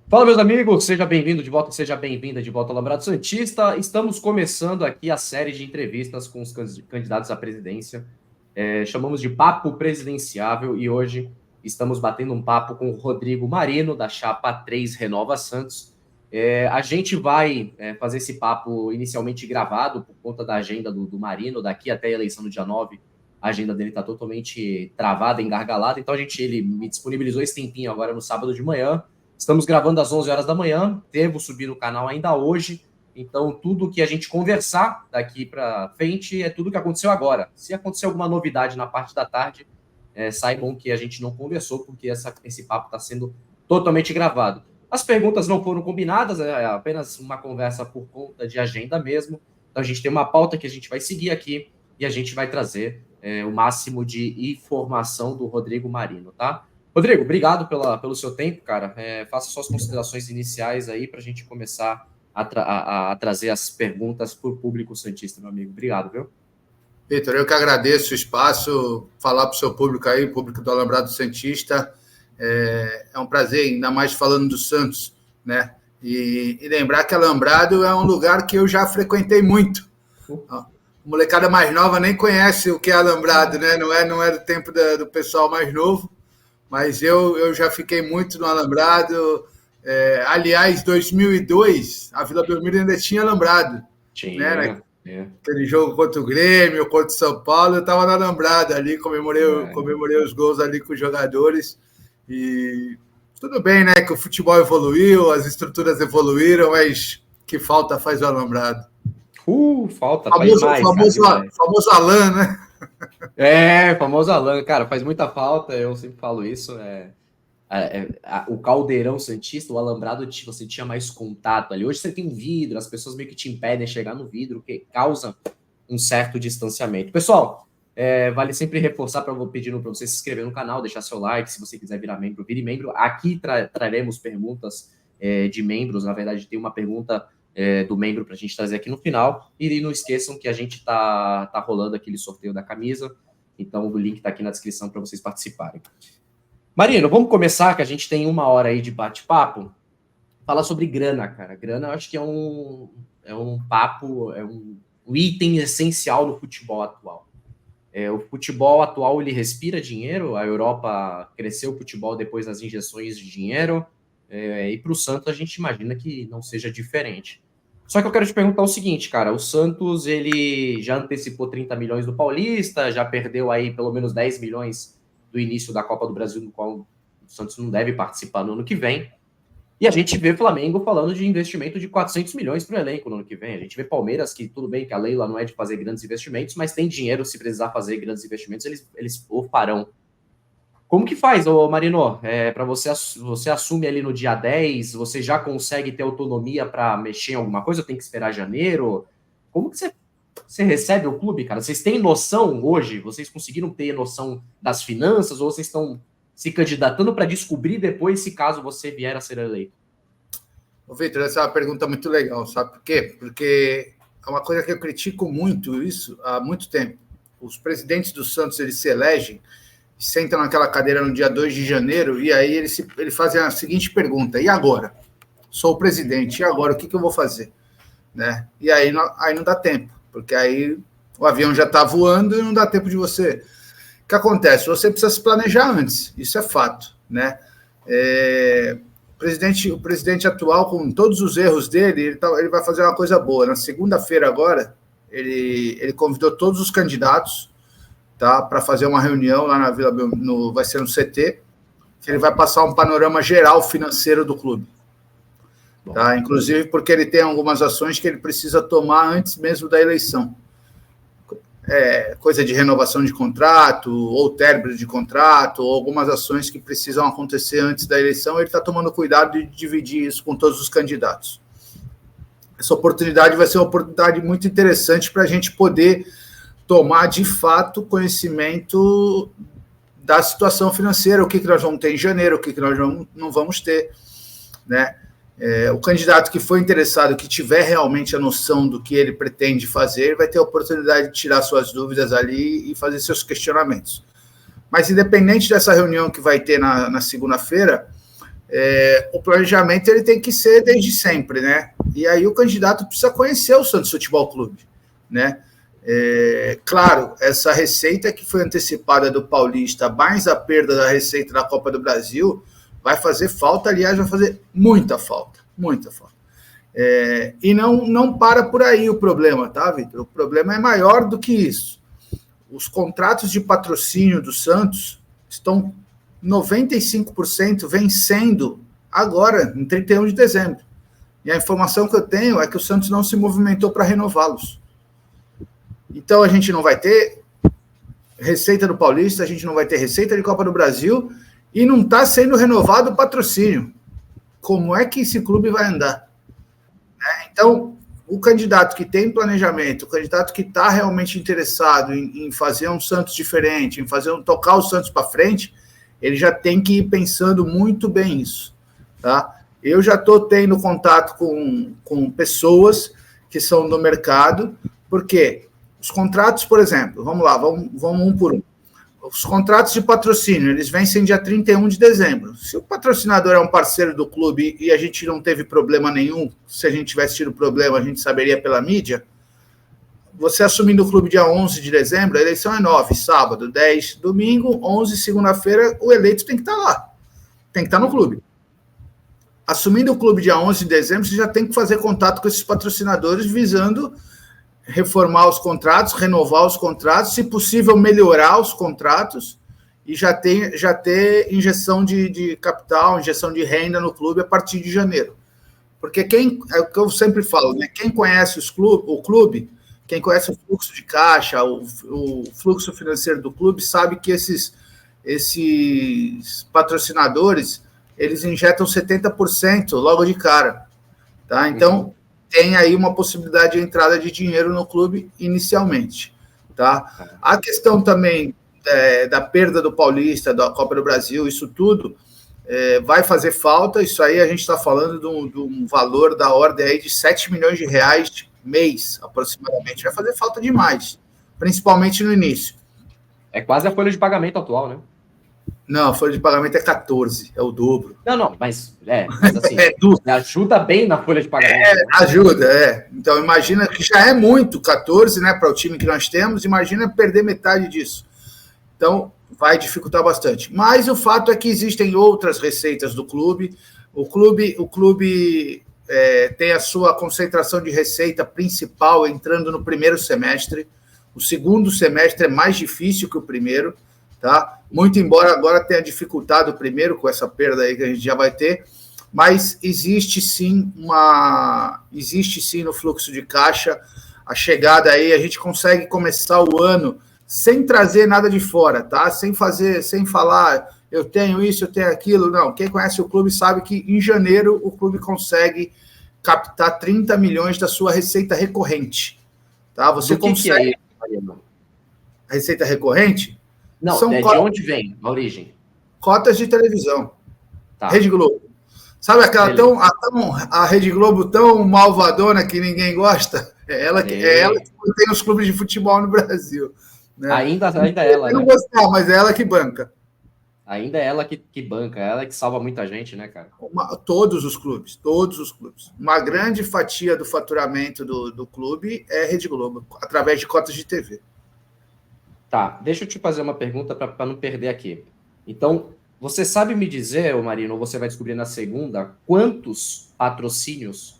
Fala, meus amigos, seja bem-vindo de volta, seja bem-vinda de volta ao Lambrado Santista. Estamos começando aqui a série de entrevistas com os candidatos à presidência. Chamamos de Papo Presidenciável e hoje estamos batendo um papo com o Rodrigo Marino, da chapa 3 Renova Santos. A gente vai fazer esse papo inicialmente gravado por conta da agenda do Marino, daqui até a eleição do dia 9. A agenda dele está totalmente travada, engargalada, então ele me disponibilizou esse tempinho agora no sábado de manhã. Estamos gravando às 11 horas da manhã, devo subir no canal ainda hoje, então tudo que a gente conversar daqui para frente é tudo que aconteceu agora. Se acontecer alguma novidade na parte da tarde, saibam que a gente não conversou, porque esse papo está sendo totalmente gravado. As perguntas não foram combinadas, é apenas uma conversa por conta de agenda mesmo. Então a gente tem uma pauta que a gente vai seguir aqui e a gente vai trazer o máximo de informação do Rodrigo Marino, tá? Rodrigo, obrigado pelo seu tempo, cara. Faça suas considerações iniciais aí para a gente começar a trazer as perguntas para o público santista, meu amigo. Obrigado, viu? Vitor, eu que agradeço o espaço, falar para o seu público aí, público do Alambrado Santista. É um prazer, ainda mais falando do Santos, né? E lembrar que Alambrado é um lugar que eu já frequentei muito. A molecada mais nova nem conhece o que é Alambrado, né? Não é do tempo do pessoal mais novo. Mas eu já fiquei muito no Alambrado. Aliás, 2002, a Vila Belmiro ainda tinha Alambrado. Tinha, né? Aquele jogo contra o Grêmio, contra o São Paulo, eu estava na Alambrado ali, comemorei os gols ali com os jogadores. E tudo bem, né? Que o futebol evoluiu, as estruturas evoluíram, mas que falta faz o Alambrado. Falta, faz mais. Famoso Alan, né? Famoso Alan, cara, faz muita falta, eu sempre falo isso. O Caldeirão Santista, o Alambrado, você tinha mais contato ali. Hoje você tem um vidro, as pessoas meio que te impedem de chegar no vidro, que causa um certo distanciamento. Pessoal, vale sempre reforçar pedindo para você se inscrever no canal, deixar seu like, se você quiser virar membro, vire membro. Aqui traremos perguntas de membros, na verdade tem uma pergunta do membro para a gente trazer aqui no final. E não esqueçam que a gente tá rolando aquele sorteio da camisa, então o link está aqui na descrição para vocês participarem. Marino, vamos começar, que a gente tem 1 hora aí de bate-papo. Falar sobre grana, cara. Grana eu acho que é um papo, um item essencial no futebol atual. O futebol atual, ele respira dinheiro, a Europa cresceu o futebol depois das injeções de dinheiro, e para o Santos a gente imagina que não seja diferente. Só que eu quero te perguntar o seguinte, cara, o Santos, ele já antecipou 30 milhões do Paulista, já perdeu aí pelo menos 10 milhões do início da Copa do Brasil, no qual o Santos não deve participar no ano que vem. E a gente vê Flamengo falando de investimento de 400 milhões para o elenco no ano que vem. A gente vê Palmeiras, que tudo bem que a Leila não é de fazer grandes investimentos, mas tem dinheiro, se precisar fazer grandes investimentos, eles o farão. Como que faz, Marino? Para você assume ali no dia 10, você já consegue ter autonomia para mexer em alguma coisa? Ou tem que esperar janeiro? Como que você recebe o clube, cara? Vocês têm noção hoje? Vocês conseguiram ter noção das finanças ou vocês estão se candidatando para descobrir depois se caso você vier a ser eleito? Vitor, essa é uma pergunta muito legal, sabe por quê? Porque é uma coisa que eu critico muito isso há muito tempo. Os presidentes do Santos, eles se elegem, sentam naquela cadeira no dia 2 de janeiro e aí eles fazem a seguinte pergunta: e agora? Sou o presidente, e agora? O que eu vou fazer? Né? E aí não dá tempo, porque aí o avião já está voando e não dá tempo de você... O que acontece? Você precisa se planejar antes, isso é fato, né? O presidente atual, com todos os erros dele, ele vai fazer uma coisa boa. Na segunda-feira agora, ele convidou todos os candidatos, tá, para fazer uma reunião lá na Vila, vai ser no CT, que ele vai passar um panorama geral financeiro do clube. Tá? Inclusive porque ele tem algumas ações que ele precisa tomar antes mesmo da eleição. Coisa de renovação de contrato, ou término de contrato, ou algumas ações que precisam acontecer antes da eleição, ele está tomando cuidado de dividir isso com todos os candidatos. Essa oportunidade vai ser uma oportunidade muito interessante para a gente poder tomar, de fato, conhecimento da situação financeira, o que nós vamos ter em janeiro, o que nós não vamos ter, né? O candidato que for interessado, que tiver realmente a noção do que ele pretende fazer, vai ter a oportunidade de tirar suas dúvidas ali e fazer seus questionamentos. Mas, independente dessa reunião que vai ter na segunda-feira, o planejamento ele tem que ser desde sempre, né? E aí o candidato precisa conhecer o Santos Futebol Clube, né? Claro, essa receita que foi antecipada do Paulista, mais a perda da receita da Copa do Brasil, vai fazer falta, aliás, vai fazer muita falta, muita falta. E não para por aí o problema, tá, Vitor? O problema é maior do que isso. Os contratos de patrocínio do Santos estão 95% vencendo agora, em 31 de dezembro. E a informação que eu tenho é que o Santos não se movimentou para renová-los. Então, a gente não vai ter receita do Paulista, a gente não vai ter receita de Copa do Brasil e não está sendo renovado o patrocínio. Como é que esse clube vai andar? Então, o candidato que tem planejamento, o candidato que está realmente interessado em fazer um Santos diferente, em tocar o Santos para frente, ele já tem que ir pensando muito bem isso, tá? Eu já estou tendo contato com pessoas que são do mercado, porque os contratos, por exemplo, vamos lá, vamos um por um. Os contratos de patrocínio, eles vencem dia 31 de dezembro. Se o patrocinador é um parceiro do clube e a gente não teve problema nenhum, se a gente tivesse tido problema, a gente saberia pela mídia, você assumindo o clube dia 11 de dezembro, a eleição é 9, sábado, 10, domingo, 11, segunda-feira, o eleito tem que estar lá, tem que estar no clube. Assumindo o clube dia 11 de dezembro, você já tem que fazer contato com esses patrocinadores visando reformar os contratos, renovar os contratos, se possível melhorar os contratos e já ter injeção de capital, injeção de renda no clube a partir de janeiro. Porque é o que eu sempre falo, né? Quem conhece o clube, quem conhece o fluxo de caixa, o fluxo financeiro do clube, sabe que esses patrocinadores, eles injetam 70% logo de cara, tá? Então, tem aí uma possibilidade de entrada de dinheiro no clube inicialmente, tá? A questão também da perda do Paulista, da Copa do Brasil, isso tudo vai fazer falta. Isso aí a gente está falando de um valor da ordem aí de 7 milhões de reais mês, aproximadamente. Vai fazer falta demais, principalmente no início. É quase a folha de pagamento atual, né? Não, a folha de pagamento é 14, é o dobro. Não, mas assim, ajuda bem na folha de pagamento. Ajuda. Então, imagina que já é muito, 14, né, para o time que nós temos, imagina perder metade disso. Então, vai dificultar bastante. Mas o fato é que existem outras receitas do clube. O clube tem a sua concentração de receita principal entrando no primeiro semestre. O segundo semestre é mais difícil que o primeiro, tá? Muito embora agora tenha dificultado o primeiro com essa perda aí que a gente já vai ter, mas existe sim no fluxo de caixa a chegada aí, a gente consegue começar o ano sem trazer nada de fora, tá? Sem falar, eu tenho isso, eu tenho aquilo, não. Quem conhece o clube sabe que em janeiro o clube consegue captar 30 milhões da sua receita recorrente, tá? Você consegue... A receita recorrente? Não, de onde vem a origem? Cotas de televisão. Tá. Rede Globo. Sabe aquela a Rede Globo tão malvadona que ninguém gosta? É ela que tem os clubes de futebol no Brasil. Né? Ainda é ela, não gostar, mas é ela que banca. Ainda é ela que banca, é ela que salva muita gente, né, cara? Todos os clubes. Uma grande fatia do faturamento do clube é Rede Globo, através de cotas de TV. Tá, deixa eu te fazer uma pergunta para não perder aqui. Então, você sabe me dizer, Marino, ou você vai descobrir na segunda, quantos patrocínios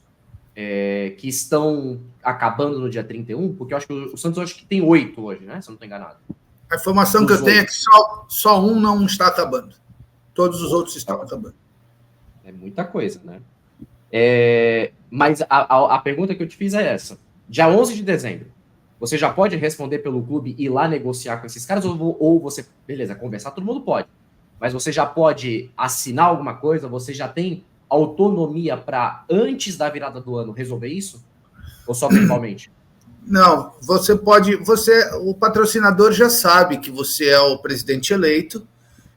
que estão acabando no dia 31? Porque eu acho que o Santos tem 8 hoje, né? Se eu não estou enganado. A informação que eu tenho é que só um não está acabando. Todos os outros estão acabando. É muita coisa, né? Mas a pergunta que eu te fiz é essa. Dia 11 de dezembro, você já pode responder pelo clube e ir lá negociar com esses caras? Ou você... Beleza, conversar todo mundo pode. Mas você já pode assinar alguma coisa? Você já tem autonomia para, antes da virada do ano, resolver isso? Ou só principalmente? Não, o patrocinador já sabe que você é o presidente eleito,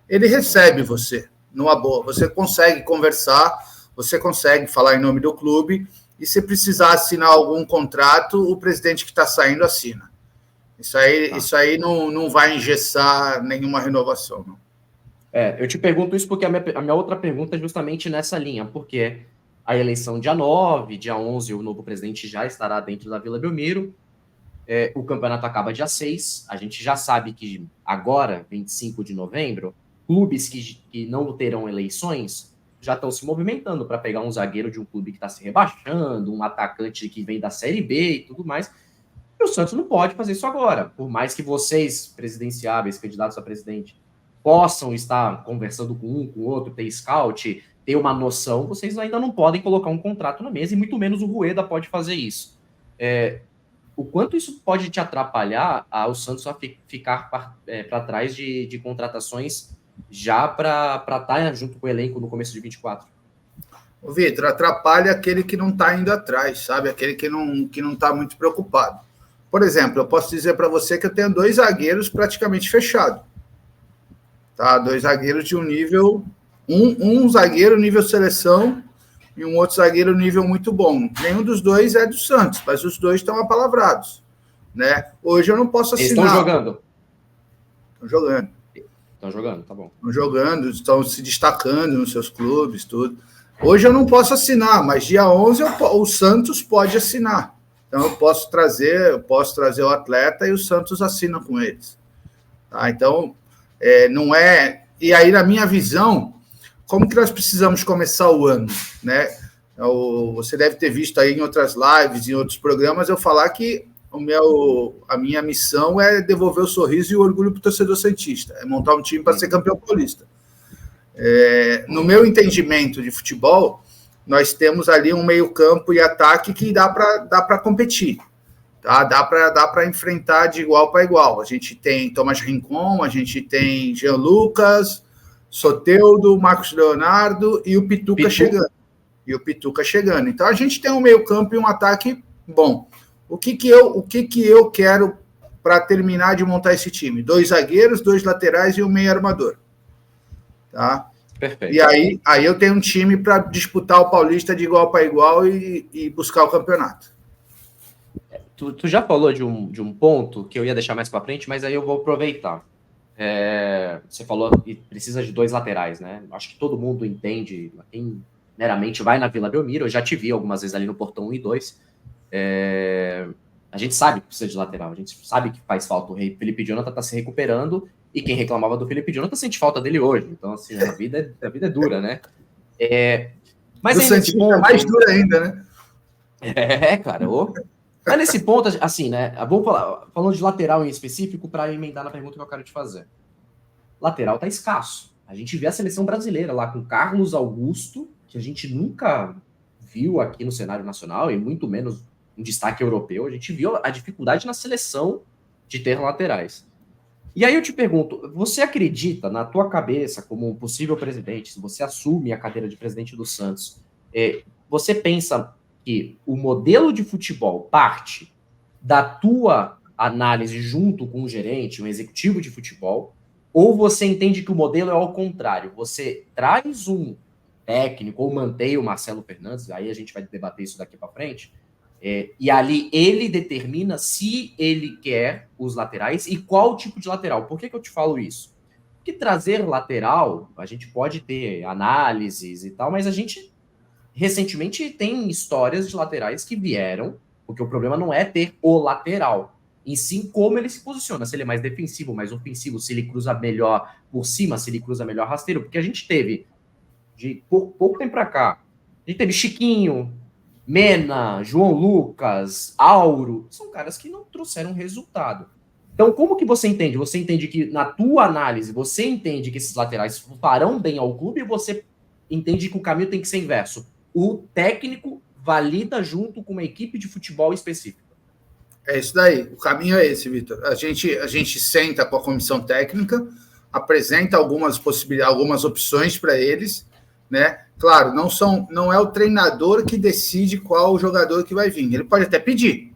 ele recebe você, numa boa. Você consegue conversar, você consegue falar em nome do clube, e se precisar assinar algum contrato, o presidente que está saindo assina. Isso aí não vai engessar nenhuma renovação, não. Eu te pergunto isso porque a minha outra pergunta é justamente nessa linha, porque a eleição dia 9, dia 11, o novo presidente já estará dentro da Vila Belmiro, o campeonato acaba dia 6, a gente já sabe que agora, 25 de novembro, clubes que não terão eleições já estão se movimentando para pegar um zagueiro de um clube que está se rebaixando, um atacante que vem da Série B e tudo mais. E o Santos não pode fazer isso agora. Por mais que vocês, presidenciáveis, candidatos a presidente, possam estar conversando com um, com o outro, ter scout, ter uma noção, vocês ainda não podem colocar um contrato na mesa, e muito menos o Rueda pode fazer isso. O quanto isso pode te atrapalhar ao Santos a ficar para trás de contratações já para estar junto com o elenco no começo de 24? O Vitor, atrapalha aquele que não está indo atrás, sabe? Aquele que não está muito preocupado. Por exemplo, eu posso dizer para você que eu tenho 2 zagueiros praticamente fechados. Tá? 2 zagueiros de um nível... Um zagueiro nível seleção e um outro zagueiro nível muito bom. Nenhum dos 2 é do Santos, mas os 2 estão apalavrados. Né? Hoje eu não posso assinar. Eles estão jogando? Estão jogando. Estão jogando, tá bom. Estão jogando, estão se destacando nos seus clubes, tudo. Hoje eu não posso assinar, mas dia 11 o Santos pode assinar. Então eu posso trazer o atleta e o Santos assina com eles. Tá? Então, não é... E aí, na minha visão, como que nós precisamos começar o ano? Né? Você deve ter visto aí em outras lives, em outros programas, eu falar que a minha missão é devolver o sorriso e o orgulho para o torcedor santista, é montar um time para ser campeão paulista. No meu entendimento de futebol, nós temos ali um meio campo e ataque que dá para competir, tá? Dá para enfrentar de igual para igual. A gente tem Tomás Rincon, a gente tem Jean Lucas, Soteldo, Marcos Leonardo e o Pituca chegando. Então a gente tem um meio campo e um ataque bom. O que eu quero para terminar de montar esse time? 2 zagueiros, 2 laterais e um meio armador. Tá? Perfeito. E aí eu tenho um time para disputar o Paulista de igual para igual e buscar o campeonato. Tu já falou de um ponto que eu ia deixar mais para frente, mas aí eu vou aproveitar. Você falou que precisa de 2 laterais, né? Acho que todo mundo entende, quem meramente vai na Vila Belmiro, eu já te vi algumas vezes ali no portão 1 e 2. A gente sabe que precisa de lateral, a gente sabe que faz falta. O Felipe Jonathan está se recuperando e quem reclamava do Felipe Jonathan sente falta dele hoje. Então, assim, a vida é dura, né? Mas o Santinho ponto, é mais dura ainda, né? Cara. Mas nesse ponto, assim, né? Vamos falando de lateral em específico para emendar na pergunta que eu quero te fazer. Lateral tá escasso. A gente vê a seleção brasileira lá com Carlos Augusto, que a gente nunca viu aqui no cenário nacional, e muito menos um destaque europeu. A gente viu a dificuldade na seleção de ter laterais. E aí eu te pergunto, você acredita, na tua cabeça, como um possível presidente, se você assume a cadeira de presidente do Santos, você pensa que o modelo de futebol parte da tua análise junto com um gerente, um executivo de futebol, ou você entende que o modelo é ao contrário? Você traz um técnico ou mantém o Marcelo Fernandes, aí a gente vai debater isso daqui para frente, e ali ele determina se ele quer os laterais e qual tipo de lateral. Por que eu te falo isso? Porque trazer lateral, a gente pode ter análises e tal, mas a gente recentemente tem histórias de laterais que vieram, porque o problema não é ter o lateral, e sim como ele se posiciona, se ele é mais defensivo, mais ofensivo, se ele cruza melhor por cima, se ele cruza melhor rasteiro, porque a gente teve, de pouco tempo para cá, a gente teve Chiquinho, Mena, João Lucas, Auro, são caras que não trouxeram resultado. Então, como que você entende? Você entende que, na tua análise, você entende que esses laterais farão bem ao clube, e você entende que o caminho tem que ser inverso? O técnico valida junto com uma equipe de futebol específica. É isso daí, o caminho é esse, Vitor. A gente senta com a comissão técnica, apresenta algumas possibilidades, algumas opções para eles, né? Claro, não é o treinador que decide qual o jogador que vai vir. Ele pode até pedir,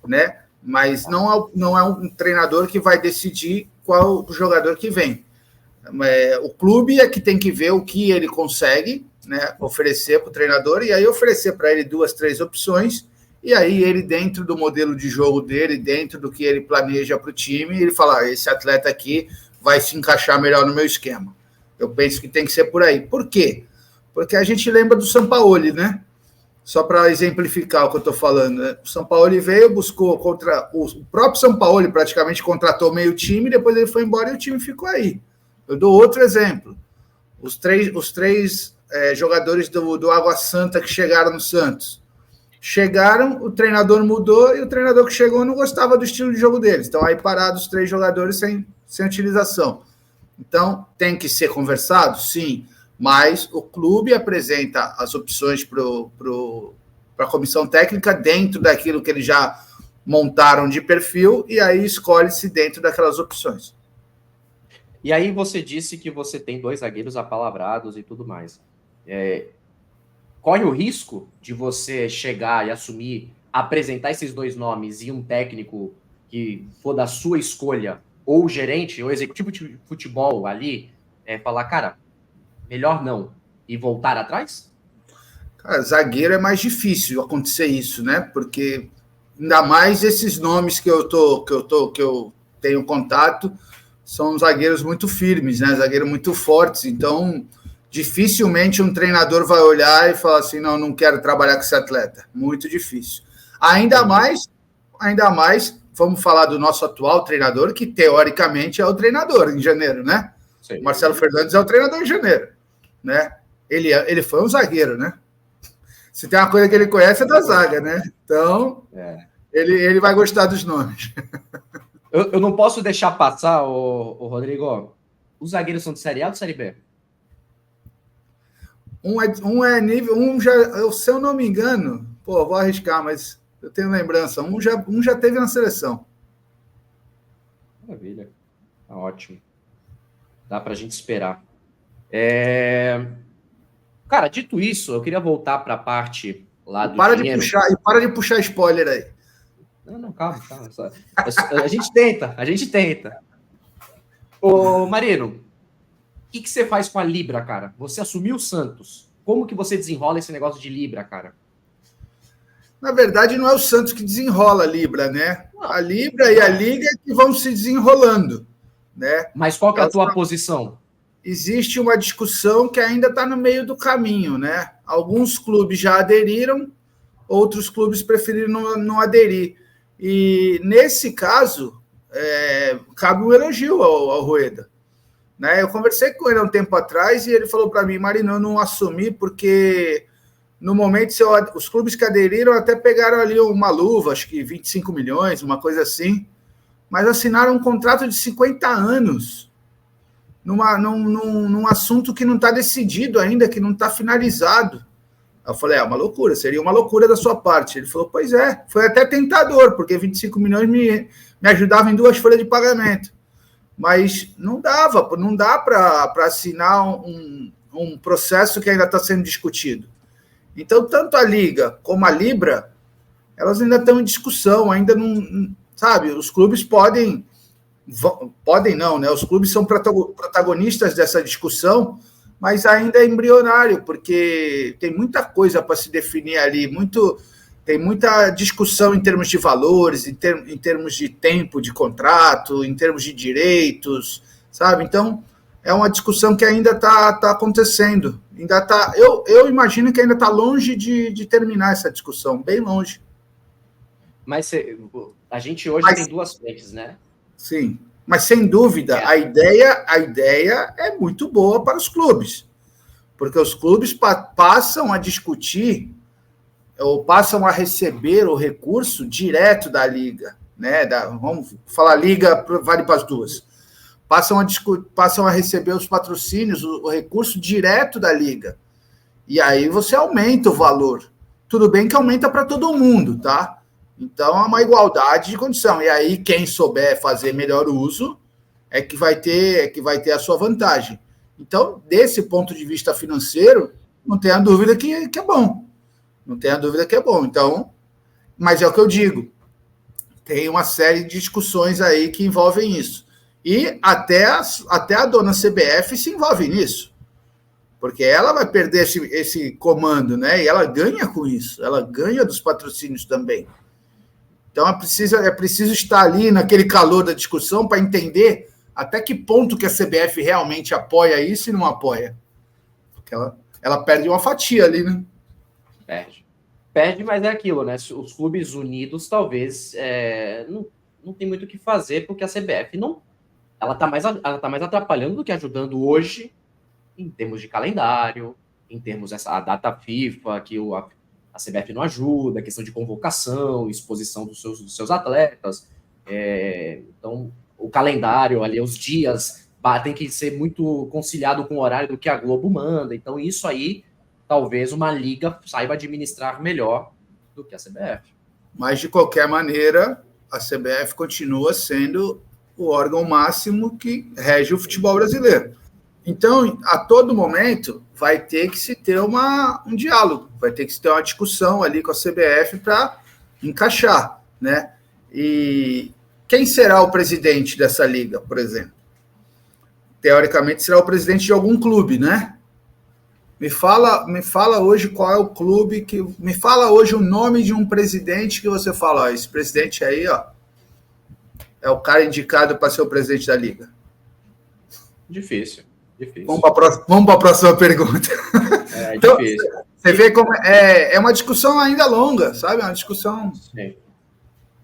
né? Mas não é um treinador que vai decidir qual o jogador que vem. O clube é que tem que ver o que ele consegue, né, oferecer para o treinador, e aí oferecer para ele 2, 3 opções, e aí ele, dentro do modelo de jogo dele, dentro do que ele planeja para o time, ele fala, esse atleta aqui vai se encaixar melhor no meu esquema. Eu penso que tem que ser por aí. Por quê? Porque a gente lembra do Sampaoli, né? Só para exemplificar o que eu estou falando, né? O Sampaoli veio, buscou contra o próprio Sampaoli, praticamente contratou meio time, depois ele foi embora e o time ficou aí. Eu dou outro exemplo. Os três jogadores do Água Santa que chegaram no Santos. Chegaram, o treinador mudou e o treinador que chegou não gostava do estilo de jogo deles. Então, aí parados os 3 jogadores sem utilização. Então, tem que ser conversado? Sim. Mas o clube apresenta as opções para a comissão técnica dentro daquilo que eles já montaram de perfil e aí escolhe-se dentro daquelas opções. E aí você disse que você tem 2 zagueiros apalavrados e tudo mais. Corre o risco de você chegar e assumir, apresentar esses 2 nomes e um técnico que for da sua escolha, ou o gerente, ou executivo de futebol ali, falar, cara, melhor não, e voltar atrás? Cara, zagueiro é mais difícil acontecer isso, né? Porque ainda mais esses nomes que eu tenho contato são zagueiros muito firmes, né? Zagueiros muito fortes. Então, dificilmente um treinador vai olhar e falar assim, não quero trabalhar com esse atleta. Muito difícil. Ainda mais, vamos falar do nosso atual treinador, que teoricamente é o treinador em janeiro, né? Sim. Marcelo Fernandes é o treinador em janeiro, né? Ele foi um zagueiro, né? Se tem uma coisa que ele conhece é da zaga, né? Então, ele vai gostar dos nomes. Eu não posso deixar passar, o Rodrigo. Os zagueiros são de Série A ou de Série B? Um é nível... se eu não me engano... vou arriscar, mas eu tenho lembrança. Um já teve na seleção. Maravilha. Tá ótimo. Dá pra gente esperar. Cara, dito isso, eu queria voltar para a parte lá do dinheiro. Para de puxar spoiler aí. Não, calma. A gente tenta. Ô, Marino, o que você faz com a Libra, cara? Você assumiu o Santos. Como que você desenrola esse negócio de Libra, cara? Na verdade, não é o Santos que desenrola a Libra, né? A Libra e a Liga que vão se desenrolando, né? Mas qual que é a tua posição? Existe uma discussão que ainda está no meio do caminho, né? Alguns clubes já aderiram, outros clubes preferiram não aderir. E, nesse caso, cabe um elogio ao Rueda. Né? Eu conversei com ele há um tempo atrás e ele falou para mim, Marino, eu não assumi porque, no momento, os clubes que aderiram até pegaram ali uma luva, acho que 25 milhões, uma coisa assim, mas assinaram um contrato de 50 anos. Num assunto que não está decidido ainda, que não está finalizado. Eu falei, uma loucura, seria uma loucura da sua parte. Ele falou, pois é, foi até tentador, porque 25 milhões me ajudava em 2 folhas de pagamento. Mas não dá para assinar um processo que ainda está sendo discutido. Então, tanto a Liga como a Libra, elas ainda estão em discussão, ainda não, sabe, os clubes podem não, né? Os clubes são protagonistas dessa discussão, mas ainda é embrionário, porque tem muita coisa para se definir ali, tem muita discussão em termos de valores, em termos de tempo de contrato, em termos de direitos, sabe? Então, é uma discussão que ainda está acontecendo. Eu imagino que ainda está longe de terminar essa discussão, bem longe. Mas a gente hoje tem 2 frentes, né? Sim, mas sem dúvida, a ideia é muito boa para os clubes, porque os clubes passam a discutir ou passam a receber o recurso direto da Liga, né? Vamos falar Liga, vale para as duas. Passam a receber os patrocínios, o recurso direto da Liga. E aí você aumenta o valor. Tudo bem que aumenta para todo mundo, tá? Então, é uma igualdade de condição. E aí, quem souber fazer melhor uso é que vai ter a sua vantagem. Então, desse ponto de vista financeiro, não tenha dúvida que é bom. Não tenha dúvida que é bom. Então, mas é o que eu digo. Tem uma série de discussões aí que envolvem isso. E até a dona CBF se envolve nisso. Porque ela vai perder esse comando, né? E ela ganha com isso. Ela ganha dos patrocínios também. Então, é preciso estar ali naquele calor da discussão para entender até que ponto que a CBF realmente apoia isso e não apoia? Porque ela perde uma fatia ali, né? Perde, mas é aquilo, né? Os clubes unidos talvez não tem muito o que fazer, porque a CBF não. Ela tá mais atrapalhando do que ajudando hoje, em termos de calendário, em termos a data FIFA, que a CBF não ajuda, a questão de convocação, exposição dos seus atletas. Então, o calendário ali, os dias, tem que ser muito conciliado com o horário do que a Globo manda. Então, isso aí, talvez uma liga saiba administrar melhor do que a CBF. Mas, de qualquer maneira, a CBF continua sendo o órgão máximo que rege o futebol brasileiro. Então, a todo momento, vai ter que se ter um diálogo, vai ter que se ter uma discussão ali com a CBF para encaixar, né? E quem será o presidente dessa liga, por exemplo? Teoricamente, será o presidente de algum clube, né? Me fala hoje qual é o clube que... Me fala hoje o nome de um presidente que você fala, ó, esse presidente aí, ó, é o cara indicado para ser o presidente da liga. Difícil. Vamos para a próxima pergunta. Então, difícil. Você vê como é uma discussão ainda longa, sabe? É uma discussão... Sim.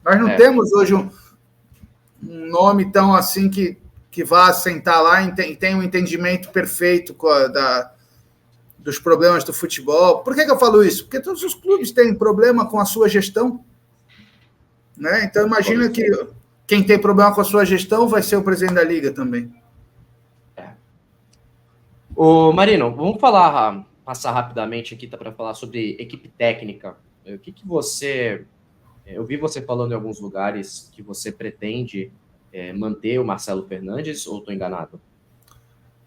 Nós não temos hoje um nome tão assim que vá sentar lá e tem um entendimento perfeito dos problemas do futebol. Por que eu falo isso? Porque todos os clubes têm problema com a sua gestão, né? Então, imagina que quem tem problema com a sua gestão vai ser o presidente da liga também. Ô, Marino, vamos passar rapidamente aqui para falar sobre equipe técnica. O que você... Eu vi você falando em alguns lugares que você pretende manter o Marcelo Fernandes, ou estou enganado?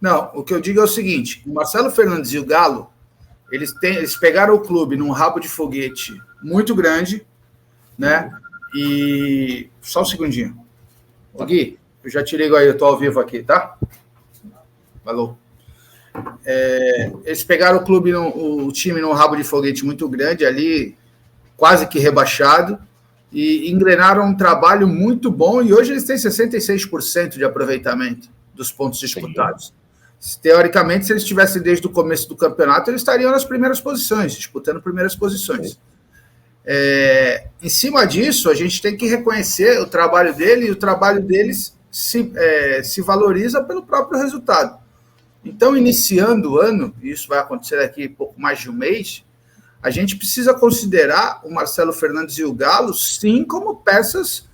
Não, o que eu digo é o seguinte, o Marcelo Fernandes e o Galo, eles pegaram o clube num rabo de foguete muito grande, né? E... Só um segundinho. Gui, eu já te ligo aí, eu estou ao vivo aqui, tá? Falou. Eles pegaram o clube, o time num rabo de foguete muito grande ali, quase que rebaixado, e engrenaram um trabalho muito bom, e hoje eles têm 66% de aproveitamento dos pontos disputados. Sim. Teoricamente, se eles estivessem desde o começo do campeonato, eles estariam nas primeiras posições, disputando primeiras posições. Em cima disso, a gente tem que reconhecer o trabalho dele, e o trabalho deles se valoriza pelo próprio resultado. Então, iniciando o ano, e isso vai acontecer daqui pouco mais de um mês, a gente precisa considerar o Marcelo Fernandes e o Galo, sim, como peças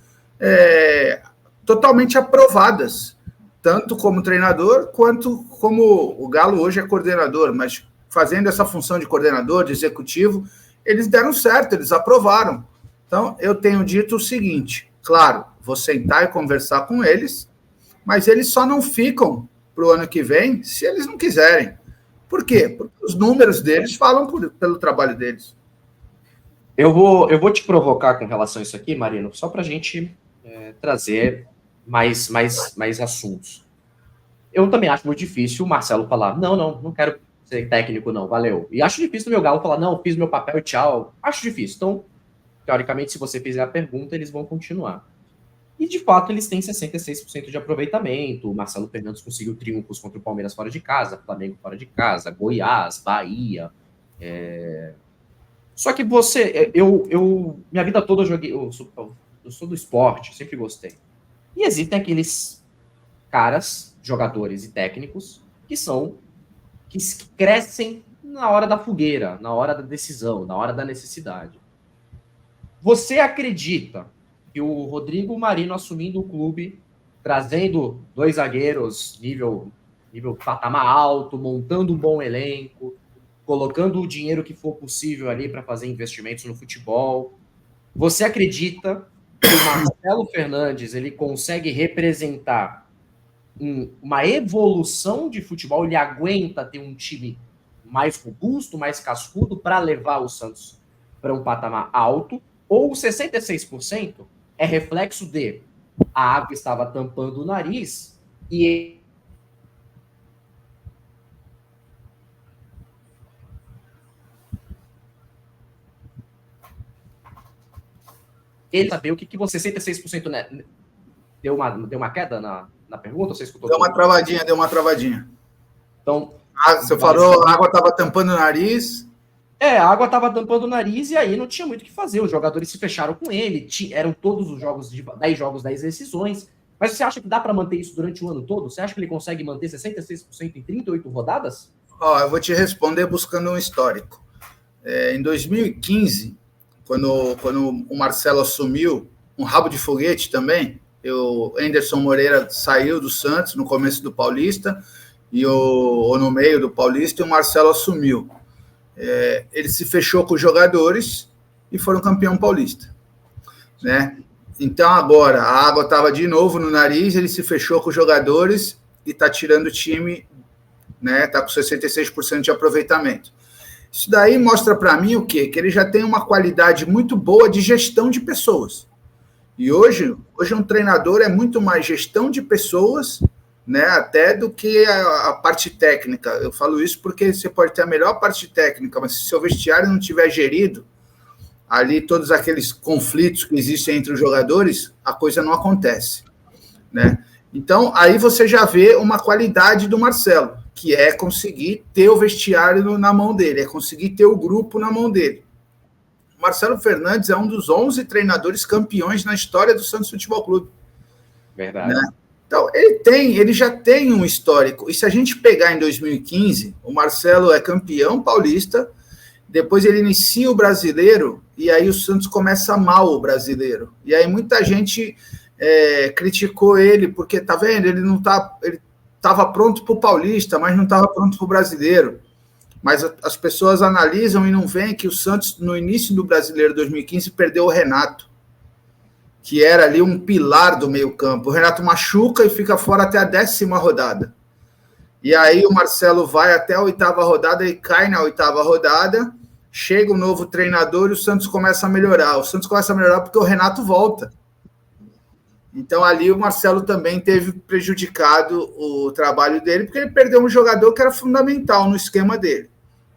totalmente aprovadas, tanto como treinador, quanto como o Galo hoje é coordenador, mas fazendo essa função de coordenador, de executivo, eles deram certo, eles aprovaram. Então, eu tenho dito o seguinte, claro, vou sentar e conversar com eles, mas eles só não ficam para o ano que vem, se eles não quiserem. Por quê? Porque os números deles falam pelo trabalho deles. Eu vou te provocar com relação a isso aqui, Marino, só para a gente trazer mais assuntos. Eu também acho muito difícil o Marcelo falar, não quero ser técnico, não, valeu. E acho difícil o meu Galo falar, não, fiz meu papel e tchau. Acho difícil. Então, teoricamente, se você fizer a pergunta, eles vão continuar. E, de fato, eles têm 66% de aproveitamento. O Marcelo Fernandes conseguiu triunfos contra o Palmeiras fora de casa, Flamengo fora de casa, Goiás, Bahia. Só que minha vida toda eu joguei... Eu sou do esporte, sempre gostei. E existem aqueles caras, jogadores e técnicos, que crescem na hora da fogueira, na hora da decisão, na hora da necessidade. Você acredita que o Rodrigo Marino assumindo o clube, trazendo 2 zagueiros nível patamar alto, montando um bom elenco, colocando o dinheiro que for possível ali para fazer investimentos no futebol, você acredita que o Marcelo Fernandes ele consegue representar uma evolução de futebol, ele aguenta ter um time mais robusto, mais cascudo para levar o Santos para um patamar alto, ou 66% é reflexo de a água estava tampando o nariz e ele saber o que você 66%, né, deu uma queda na pergunta? Você escutou? Deu uma travadinha. Então, você falou, a água estava tampando o nariz. A água estava tampando o nariz e aí não tinha muito o que fazer. Os jogadores se fecharam com ele, eram todos os jogos, 10 jogos, 10 decisões. Mas você acha que dá para manter isso durante o ano todo? Você acha que ele consegue manter 66% em 38 rodadas? Eu vou te responder buscando um histórico. Em 2015, quando o Marcelo assumiu, um rabo de foguete também, o Anderson Moreira saiu do Santos no começo do Paulista, ou no meio do Paulista, e o Marcelo assumiu. Ele se fechou com os jogadores e foram campeão paulista, né? Então agora a água estava de novo no nariz, ele se fechou com os jogadores e está tirando o time, né? Está com 66% de aproveitamento. Isso daí mostra para mim o quê? Que ele já tem uma qualidade muito boa de gestão de pessoas. E hoje um treinador é muito mais gestão de pessoas, né, até do que a parte técnica. Eu falo isso porque você pode ter a melhor parte técnica, mas se seu vestiário não tiver gerido, ali todos aqueles conflitos que existem entre os jogadores, a coisa não acontece, né? Então, aí você já vê uma qualidade do Marcelo, que é conseguir ter o vestiário na mão dele, é conseguir ter o grupo na mão dele. O Marcelo Fernandes é um dos 11 treinadores campeões na história do Santos Futebol Clube. Verdade. Né? Então, ele já tem um histórico. E se a gente pegar em 2015, o Marcelo é campeão paulista, depois ele inicia o brasileiro, e aí o Santos começa mal o brasileiro. E aí muita gente criticou ele, porque, tá vendo, ele estava pronto para o paulista, mas não estava pronto para o brasileiro. Mas as pessoas analisam e não veem que o Santos, no início do brasileiro 2015, perdeu o Renato, que era ali um pilar do meio-campo. O Renato machuca e fica fora até a 10ª rodada. E aí o Marcelo vai até a 8ª rodada e cai na 8ª rodada, chega um novo treinador e o Santos começa a melhorar. O Santos começa a melhorar porque o Renato volta. Então ali o Marcelo também teve prejudicado o trabalho dele, porque ele perdeu um jogador que era fundamental no esquema dele,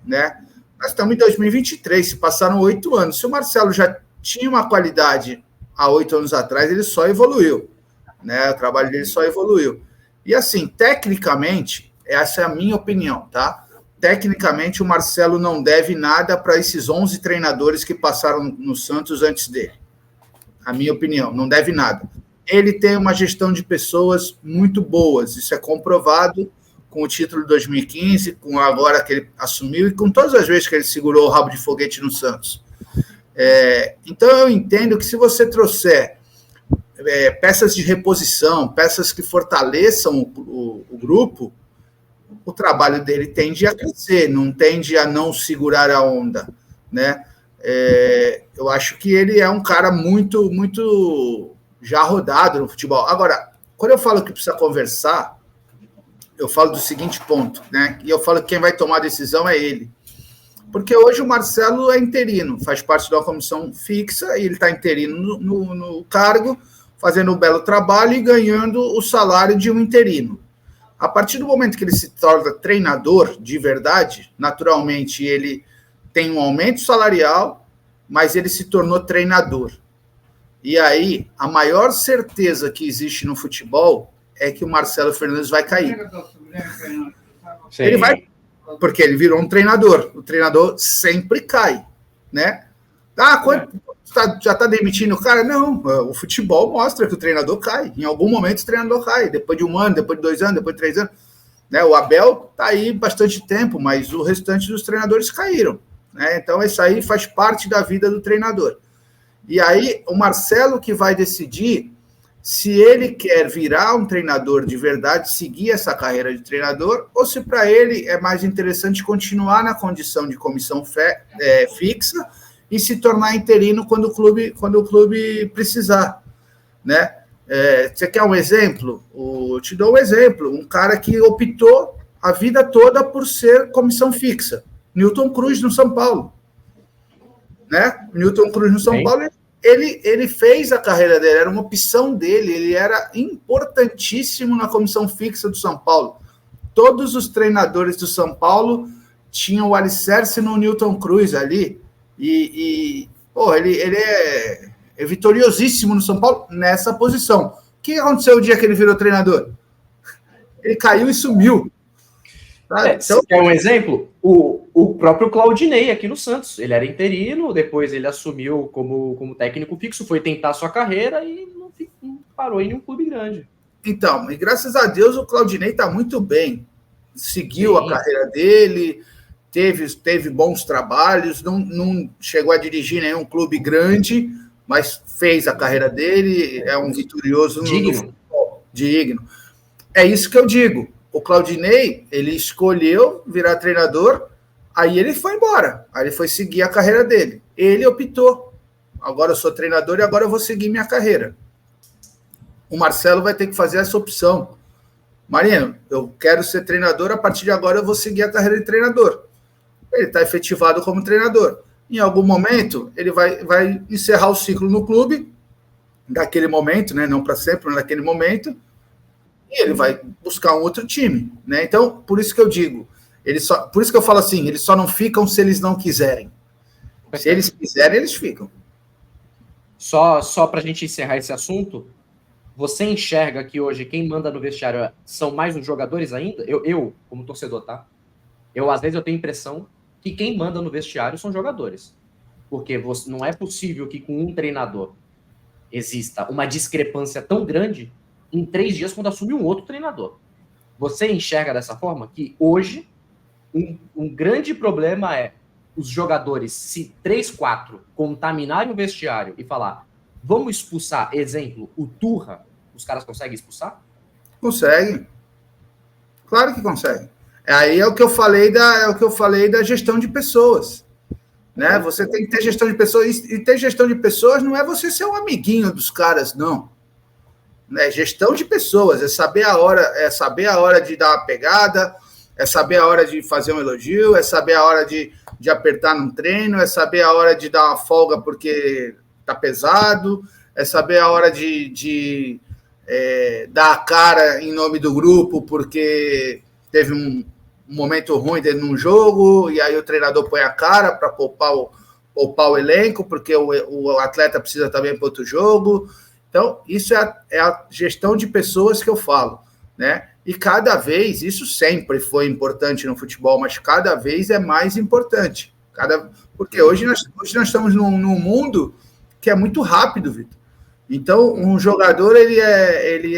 né? Nós estamos em 2023, se passaram 8 anos. Se o Marcelo já tinha uma qualidade há 8 anos atrás, ele só evoluiu, né? O trabalho dele só evoluiu. E assim, tecnicamente, essa é a minha opinião, tá? Tecnicamente, o Marcelo não deve nada para esses 11 treinadores que passaram no Santos antes dele. A minha opinião, não deve nada. Ele tem uma gestão de pessoas muito boas, isso é comprovado com o título de 2015, com agora que ele assumiu e com todas as vezes que ele segurou o rabo de foguete no Santos. Então, eu entendo que se você trouxer peças de reposição, peças que fortaleçam o grupo, o trabalho dele tende a crescer, não tende a não segurar a onda, né? Eu acho que ele é um cara muito, muito já rodado no futebol. Agora, quando eu falo que precisa conversar, eu falo do seguinte ponto, né? E eu falo que quem vai tomar a decisão é ele. Porque hoje o Marcelo é interino, faz parte da comissão fixa, e ele está interino no cargo, fazendo um belo trabalho e ganhando o salário de um interino. A partir do momento que ele se torna treinador de verdade, naturalmente ele tem um aumento salarial, mas ele se tornou treinador. E aí, a maior certeza que existe no futebol é que o Marcelo Fernandes vai cair. Sim. Ele vai, porque ele virou um treinador. O treinador sempre cai, né? Já está demitindo o cara? Não, o futebol mostra que o treinador cai. Em algum momento o treinador cai. Depois de 1 ano, depois de 2 anos, depois de 3 anos. Né? O Abel está aí bastante tempo, mas o restante dos treinadores caíram. Né? Então, isso aí faz parte da vida do treinador. E aí, o Marcelo que vai decidir se ele quer virar um treinador de verdade, seguir essa carreira de treinador, ou se para ele é mais interessante continuar na condição de comissão fixa e se tornar interino quando o clube precisar. Né? Você quer um exemplo? Te dou um exemplo. Um cara que optou a vida toda por ser comissão fixa. Newton Cruz, no São Paulo. Né? Newton Cruz no São Paulo, ele fez a carreira dele, era uma opção dele, ele era importantíssimo na comissão fixa do São Paulo. Todos os treinadores do São Paulo tinham o alicerce no Newton Cruz ali, ele é vitoriosíssimo no São Paulo nessa posição. O que aconteceu o dia que ele virou treinador? ele caiu e sumiu. Então, quer um exemplo? O próprio Claudinei aqui no Santos. Ele era interino, depois ele assumiu como técnico fixo, foi tentar sua carreira e não parou em nenhum clube grande. Então, e graças a Deus o Claudinei está muito bem. Seguiu a carreira dele, teve bons trabalhos, não chegou a dirigir nenhum clube grande, mas fez a carreira dele, é um vitorioso no futebol, digno. É isso que eu digo. O Claudinei, ele escolheu virar treinador, aí ele foi embora, aí ele foi seguir a carreira dele. Ele optou, agora eu sou treinador e agora eu vou seguir minha carreira. O Marcelo vai ter que fazer essa opção. Marino, eu quero ser treinador, a partir de agora eu vou seguir a carreira de treinador. Ele está efetivado como treinador. Em algum momento, ele vai encerrar o ciclo no clube, daquele momento, né? Não para sempre, mas naquele momento, e ele vai buscar um outro time, né? Então, por isso que eu digo, por isso que eu falo assim, eles só não ficam se eles não quiserem. Se eles quiserem, eles ficam. Só para a gente encerrar esse assunto, você enxerga que hoje quem manda no vestiário são mais os jogadores ainda? Eu como torcedor, tá? Às vezes eu tenho a impressão que quem manda no vestiário são jogadores. Porque não é possível que com um treinador exista uma discrepância tão grande em 3 dias quando assume um outro treinador. Você enxerga dessa forma que hoje um grande problema é os jogadores, se 3, 4 contaminarem o vestiário e falar, vamos expulsar, exemplo, o Turra, os caras conseguem expulsar? Conseguem. Claro que conseguem. Aí é o que eu falei da gestão de pessoas. Né? Você tem que ter gestão de pessoas, e ter gestão de pessoas não é você ser um amiguinho dos caras, não. É gestão de pessoas, é saber a hora de dar uma pegada, é saber a hora de fazer um elogio, é saber a hora de apertar num treino, é saber a hora de dar uma folga porque tá pesado, é saber a hora de dar a cara em nome do grupo porque teve um momento ruim dentro de um jogo, e aí o treinador põe a cara para poupar o elenco, porque o atleta precisa também para outro jogo. Então, isso é a gestão de pessoas que eu falo, né? E cada vez, isso sempre foi importante no futebol, mas cada vez é mais importante. Porque hoje nós estamos num mundo que é muito rápido, Vitor. Então, um jogador ele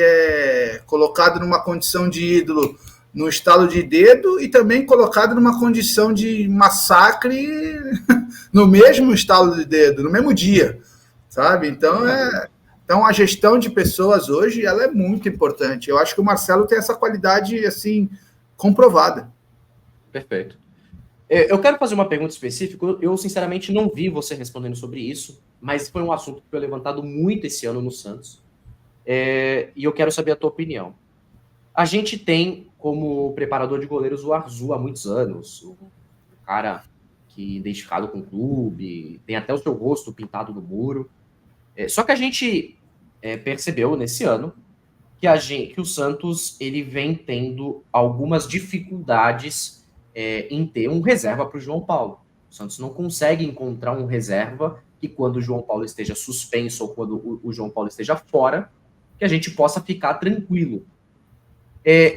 é colocado numa condição de ídolo no estalo de dedo e também colocado numa condição de massacre no mesmo estalo de dedo, no mesmo dia, sabe? Então a gestão de pessoas hoje ela é muito importante. Eu acho que o Marcelo tem essa qualidade assim comprovada. Perfeito. Eu quero fazer uma pergunta específica. Eu sinceramente não vi você respondendo sobre isso, mas foi um assunto que foi levantado muito esse ano no Santos. E eu quero saber a tua opinião. A gente tem como preparador de goleiros o Arzu há muitos anos, um cara que é identificado com o clube, tem até o seu rosto pintado no muro. Só que a gente percebeu nesse ano que o Santos ele vem tendo algumas dificuldades em ter um reserva para o João Paulo. O Santos não consegue encontrar um reserva que quando o João Paulo esteja suspenso ou quando o João Paulo esteja fora, que a gente possa ficar tranquilo.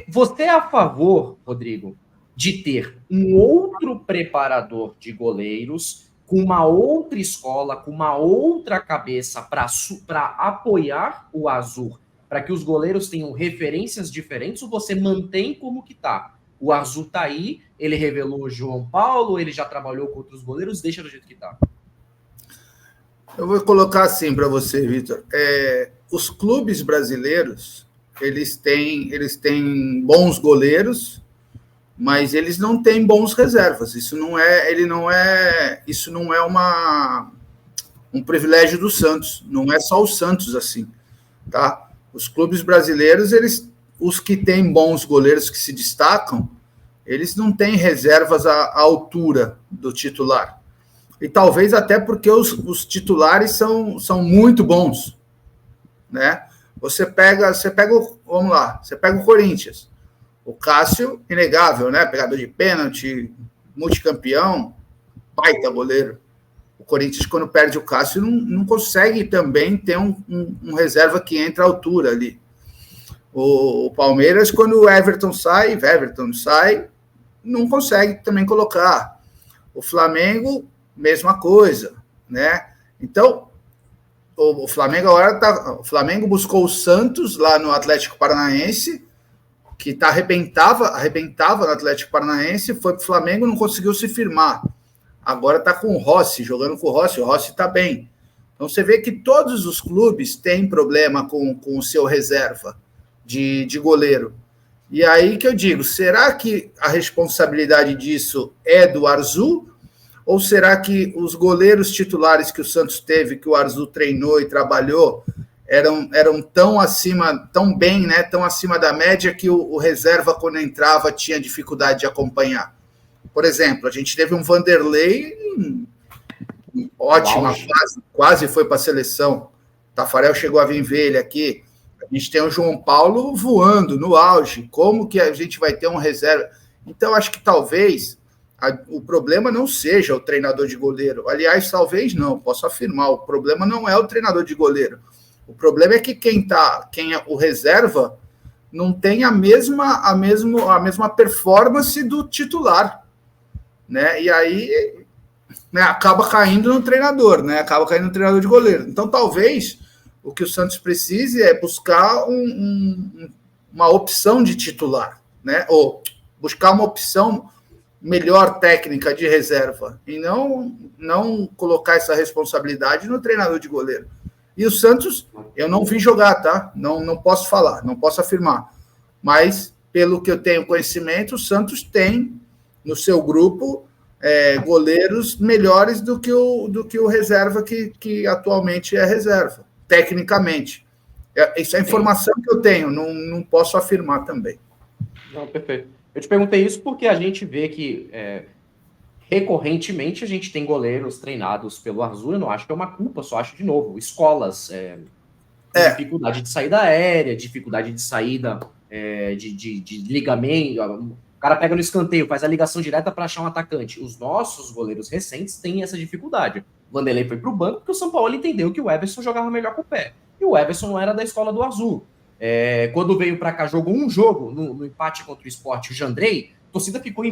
Você é a favor, Rodrigo, de ter um outro preparador de goleiros com uma outra escola, com uma outra cabeça para apoiar o Azul, para que os goleiros tenham referências diferentes, ou você mantém como que tá? O Azul tá aí, ele revelou o João Paulo, ele já trabalhou com outros goleiros, deixa do jeito que tá. Eu vou colocar assim para você, Vitor. Os clubes brasileiros, eles têm bons goleiros, mas eles não têm bons reservas. Isso não é um privilégio do Santos. Não é só o Santos assim, tá? Os clubes brasileiros, os que têm bons goleiros que se destacam, eles não têm reservas à altura do titular. E talvez até porque os titulares são muito bons, né? Você pega o Corinthians. O Cássio, inegável, né? Pegador de pênalti, multicampeão, baita goleiro. O Corinthians, quando perde o Cássio, não consegue também ter um reserva que entra à altura ali. O Palmeiras, quando o Everton sai, não consegue também colocar. O Flamengo, mesma coisa, né? Então, o Flamengo agora o Flamengo buscou o Santos lá no Atlético Paranaense, que arrebentava no Atlético Paranaense, foi para o Flamengo, não conseguiu se firmar. Agora está com o Rossi, jogando com o Rossi está bem. Então você vê que todos os clubes têm problema com o seu reserva de goleiro. E aí que eu digo, será que a responsabilidade disso é do Arzu? Ou será que os goleiros titulares que o Santos teve, que o Arzu treinou e trabalhou, eram tão bem, né, tão acima da média, que o reserva, quando entrava, tinha dificuldade de acompanhar? Por exemplo, a gente teve um Vanderlei ótima fase, quase foi para a seleção. O Tafarel chegou a vir ver ele aqui. A gente tem o João Paulo voando no auge. Como que a gente vai ter um reserva? Então, acho que talvez o problema não seja o treinador de goleiro. Aliás, talvez não, posso afirmar. O problema não é o treinador de goleiro. O problema é que quem é o reserva não tem a mesma performance do titular, né? E aí, né, acaba caindo no treinador, né? Acaba caindo no treinador de goleiro. Então, talvez o que o Santos precise é buscar uma opção de titular, né? Ou buscar uma opção melhor técnica de reserva e não colocar essa responsabilidade no treinador de goleiro. E o Santos, eu não vi jogar, tá? Não posso falar, não posso afirmar. Mas, pelo que eu tenho conhecimento, o Santos tem no seu grupo goleiros melhores do que o reserva que atualmente é reserva, tecnicamente. Isso é a informação que eu tenho, não posso afirmar também. Não, perfeito. Eu te perguntei isso porque a gente vê que recorrentemente a gente tem goleiros treinados pelo Arzu. Eu não acho que é uma culpa, só acho, de novo, escolas, dificuldade de saída aérea, dificuldade de saída de ligamento. O cara pega no escanteio, faz a ligação direta para achar um atacante. Os nossos goleiros recentes têm essa dificuldade. O Vanderlei foi para o banco porque o São Paulo entendeu que o Everson jogava melhor com o pé. E o Everson não era da escola do Arzu. Quando veio para cá, jogou um jogo no empate contra o Sport, o Jandrei, a torcida ficou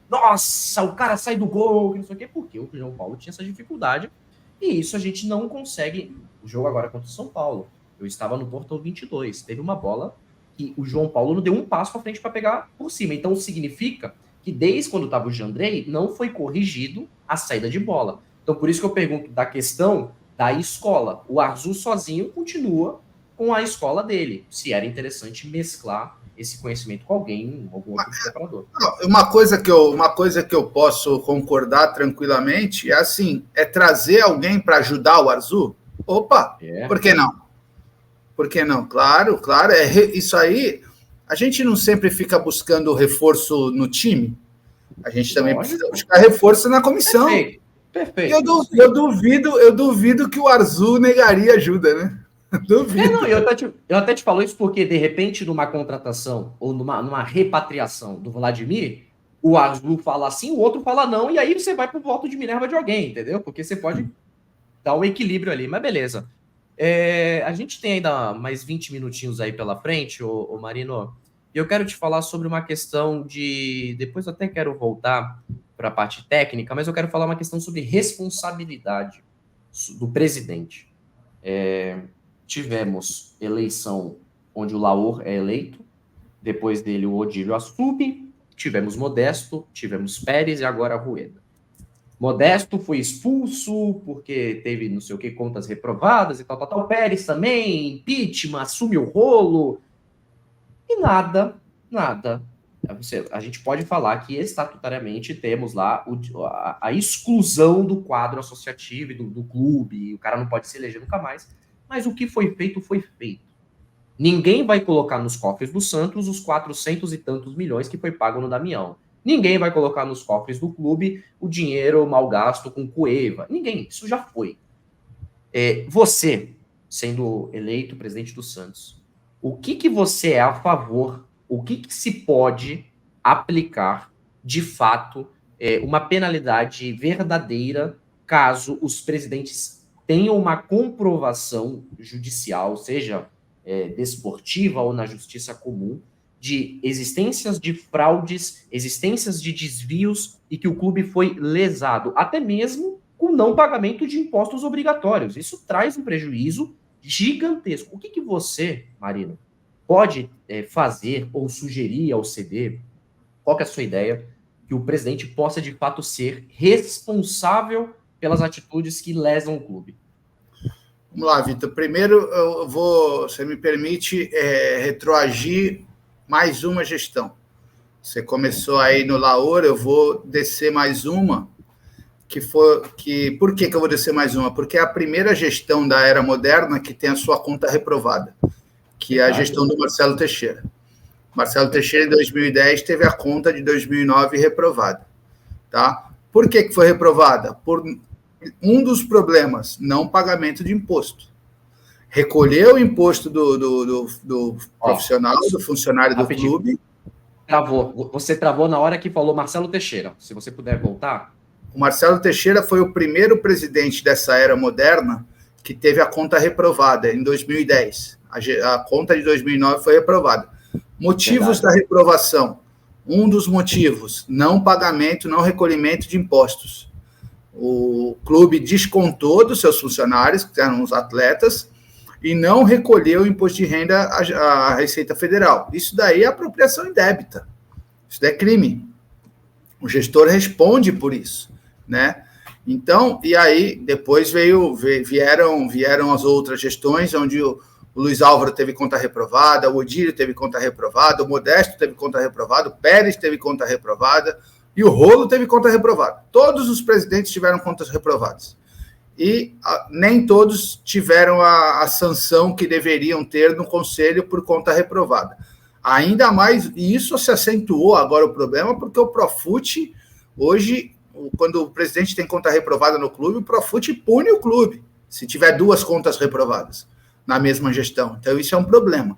nossa, o cara sai do gol, não sei o quê, porque o João Paulo tinha essa dificuldade, e isso a gente não consegue. O jogo agora contra o São Paulo, eu estava no portão 22, teve uma bola que o João Paulo não deu um passo para frente para pegar por cima, então significa que desde quando estava o Jandrei, não foi corrigido a saída de bola. Então por isso que eu pergunto da questão da escola. O Arzu sozinho continua com a escola dele, se era interessante mesclar esse conhecimento com algum outro preparador. Uma coisa que eu posso concordar tranquilamente é trazer alguém para ajudar o Arzu. Opa, por que não? Por que não? Claro, isso aí, a gente não sempre fica buscando reforço no time, a gente também precisa buscar reforço na comissão. Perfeito. Eu duvido que o Arzu negaria ajuda, né? Não, eu até te falo isso porque, de repente, numa contratação ou numa repatriação do Vladimir, o Arzu fala assim, o outro fala não, e aí você vai pro voto de Minerva de alguém, entendeu? Porque você pode dar um equilíbrio ali, mas beleza. A gente tem ainda mais 20 minutinhos aí pela frente, ô Marino, e eu quero te falar sobre uma questão de... Depois eu até quero voltar para a parte técnica, mas eu quero falar uma questão sobre responsabilidade do presidente. Tivemos eleição onde o Laor é eleito, depois dele o Odílio assume, tivemos Modesto, tivemos Pérez e agora Rueda. Modesto foi expulso porque teve não sei o que, contas reprovadas e tal. Pérez também, impeachment, assume o rolo. E nada. A gente pode falar que estatutariamente temos lá a exclusão do quadro associativo e do clube, o cara não pode se eleger nunca mais. Mas o que foi feito, foi feito. Ninguém vai colocar nos cofres do Santos os 400 e tantos milhões que foi pago no Damião. Ninguém vai colocar nos cofres do clube o dinheiro mal gasto com Cueva. Ninguém, isso já foi. Você, sendo eleito presidente do Santos, o que você é a favor, o que se pode aplicar, de fato, uma penalidade verdadeira caso os presidentes tenham uma comprovação judicial, seja desportiva ou na justiça comum, de existências de fraudes, existências de desvios e que o clube foi lesado, até mesmo com não pagamento de impostos obrigatórios. Isso traz um prejuízo gigantesco. O que você, Marino, pode fazer ou sugerir ao CD? Qual que é a sua ideia? Que o presidente possa, de fato, ser responsável pelas atitudes que lesam o clube. Vamos lá, Vitor. Primeiro, eu vou, você me permite, retroagir mais uma gestão. Você começou aí no Laor, eu vou descer mais uma, por que eu vou descer mais uma? Porque é a primeira gestão da era moderna que tem a sua conta reprovada, que é a gestão do Marcelo Teixeira. Marcelo Teixeira, em 2010, teve a conta de 2009 reprovada. Tá? Por que foi reprovada? Por um dos problemas, não pagamento de imposto. Recolheu o imposto do profissional, do funcionário do clube. Travou. Você travou na hora que falou Marcelo Teixeira. Se você puder voltar. O Marcelo Teixeira foi o primeiro presidente dessa era moderna que teve a conta reprovada em 2010. A conta de 2009 foi reprovada. Motivos da reprovação. Um dos motivos, não pagamento, não recolhimento de impostos. O clube descontou dos seus funcionários, que eram os atletas, e não recolheu o imposto de renda à Receita Federal. Isso daí é apropriação indébita. Isso daí é crime. O gestor responde por isso, né? Então, e aí depois vieram as outras gestões, onde o Luiz Álvaro teve conta reprovada, o Odílio teve conta reprovada, o Modesto teve conta reprovada, o Pérez teve conta reprovada e o Rolo teve conta reprovada. Todos os presidentes tiveram contas reprovadas. E nem todos tiveram a sanção que deveriam ter no conselho por conta reprovada. Ainda mais, e isso se acentuou agora o problema, porque o Profut, hoje, quando o presidente tem conta reprovada no clube, o Profut pune o clube, se tiver duas contas reprovadas na mesma gestão. Então, isso é um problema.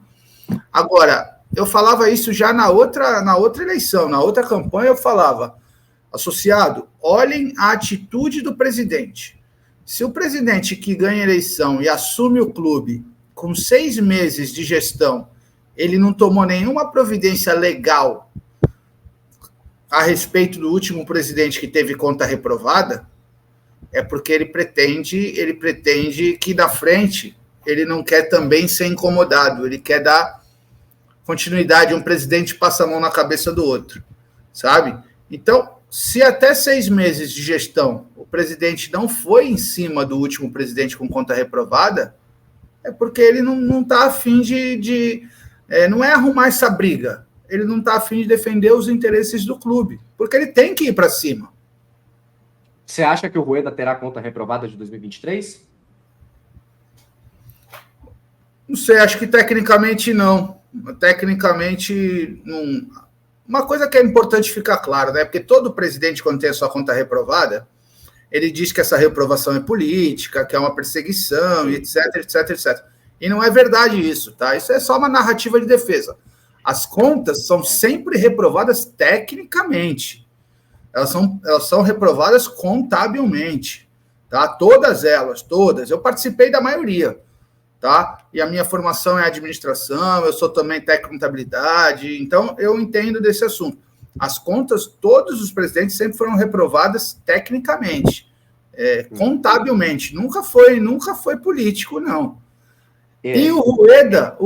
Agora, eu falava isso já na outra eleição, na outra campanha eu falava, associado, olhem a atitude do presidente. Se o presidente que ganha a eleição e assume o clube com 6 meses de gestão, ele não tomou nenhuma providência legal a respeito do último presidente que teve conta reprovada, é porque ele pretende que na frente ele não quer também ser incomodado, ele quer dar continuidade, um presidente passa a mão na cabeça do outro, sabe? Então, se até 6 meses de gestão o presidente não foi em cima do último presidente com conta reprovada, é porque ele não está afim não é arrumar essa briga, ele não está afim de defender os interesses do clube, porque ele tem que ir para cima. Você acha que o Rueda terá conta reprovada de 2023? Não sei, acho que tecnicamente não. Tecnicamente, não. Uma coisa que é importante ficar claro, né? Porque todo presidente, quando tem a sua conta reprovada, ele diz que essa reprovação é política, que é uma perseguição, e etc, etc, etc. E não é verdade isso, tá? Isso é só uma narrativa de defesa. As contas são sempre reprovadas tecnicamente. Elas são reprovadas contabilmente, tá? Todas elas, todas. Eu participei da maioria, tá? E a minha formação é administração, eu sou também técnico em contabilidade, então eu entendo desse assunto. As contas, todos os presidentes sempre foram reprovadas tecnicamente, contabilmente. Nunca foi político, não. E o Rueda,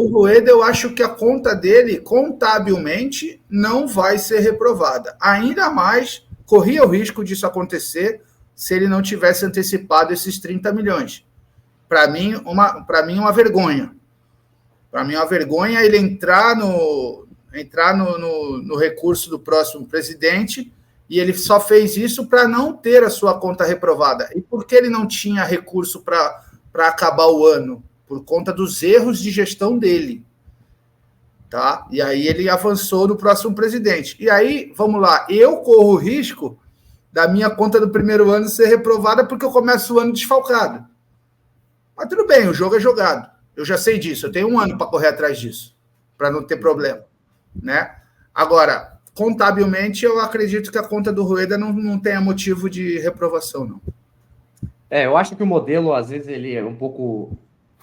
eu acho que a conta dele, contabilmente, não vai ser reprovada. Ainda mais, corria o risco disso acontecer se ele não tivesse antecipado esses 30 milhões. Para mim, uma vergonha. Para mim, uma vergonha ele entrar no recurso do próximo presidente, e ele só fez isso para não ter a sua conta reprovada. E por que ele não tinha recurso para acabar o ano? Por conta dos erros de gestão dele. Tá? E aí ele avançou no próximo presidente. E aí, vamos lá, eu corro o risco da minha conta do primeiro ano ser reprovada porque eu começo o ano desfalcado. Mas tudo bem, o jogo é jogado. Eu já sei disso, eu tenho 1 ano para correr atrás disso, para não ter problema. Né? Agora, contabilmente, eu acredito que a conta do Rueda não tenha motivo de reprovação, não. Eu acho que o modelo, às vezes, ele é um pouco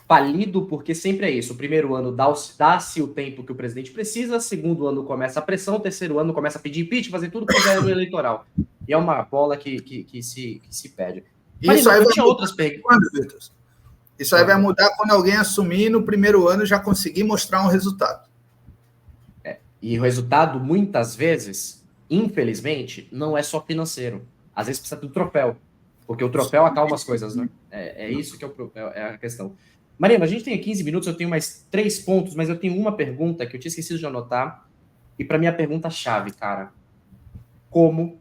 falido, porque sempre é isso. O primeiro ano dá-se o tempo que o presidente precisa, segundo ano começa a pressão, terceiro ano começa a pedir impeachment, fazer tudo porque é ano eleitoral. E é uma bola que se perde. Isso aí eu vai tinha outras perguntas. Isso aí vai mudar quando alguém assumir no primeiro ano já conseguir mostrar um resultado. E o resultado, muitas vezes, infelizmente, não é só financeiro. Às vezes precisa do troféu. Porque o troféu acalma as coisas, né? É isso que é a questão. Marina, a gente tem 15 minutos, eu tenho mais 3 pontos, mas eu tenho uma pergunta que eu tinha esquecido de anotar. E para mim a pergunta-chave, cara. Como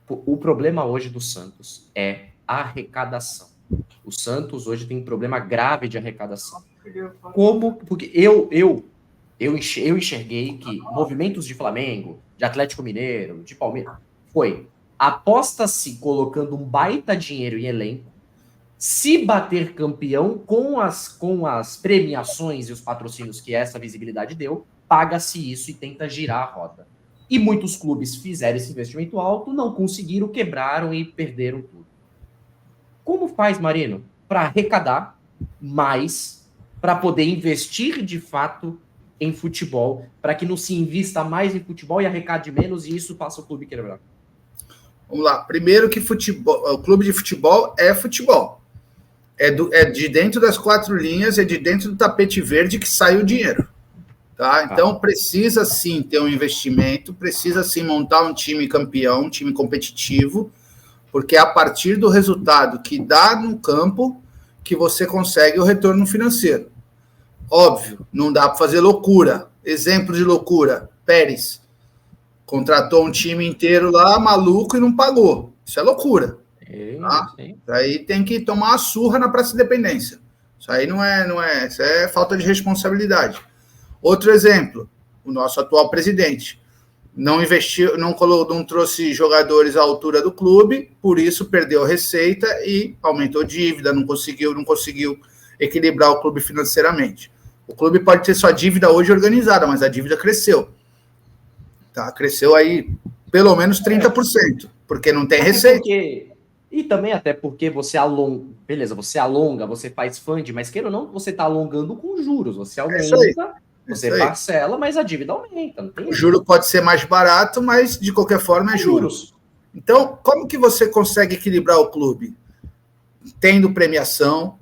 o problema hoje do Santos é arrecadação. O Santos hoje tem um problema grave de arrecadação. Como? Porque eu enxerguei que movimentos de Flamengo, de Atlético Mineiro, de Palmeiras, aposta-se colocando um baita dinheiro em elenco, se bater campeão com as premiações e os patrocínios que essa visibilidade deu, paga-se isso e tenta girar a roda. E muitos clubes fizeram esse investimento alto, não conseguiram, quebraram e perderam tudo. Como faz, Marino, para arrecadar mais, para poder investir de fato em futebol, para que não se invista mais em futebol e arrecade menos e isso faça o clube quebrar? Vamos lá. Primeiro que o clube de futebol é futebol. É de dentro das 4 linhas, é de dentro do tapete verde que sai o dinheiro. Tá? Então, precisa sim ter um investimento, precisa sim montar um time campeão, um time competitivo, porque é a partir do resultado que dá no campo que você consegue o retorno financeiro. Óbvio, não dá para fazer loucura. Exemplo de loucura, Pérez contratou um time inteiro lá, maluco, e não pagou. Isso é loucura. Tá? Isso aí tem que tomar uma surra na Praça Independência. Isso aí não é, isso é falta de responsabilidade. Outro exemplo, o nosso atual presidente não investiu, não trouxe jogadores à altura do clube, por isso perdeu a receita e aumentou dívida, não conseguiu equilibrar o clube financeiramente. O clube pode ter sua dívida hoje organizada, mas a dívida cresceu. Tá? Cresceu aí pelo menos 30%, porque não tem receita. E também até porque você alonga, beleza, você alonga, você faz fund, mas queira ou não, você está alongando com juros, você aumenta, você parcela, mas a dívida aumenta. Não tem o juro pode ser mais barato, mas de qualquer forma é juros. Então, como que você consegue equilibrar o clube? Tendo premiação,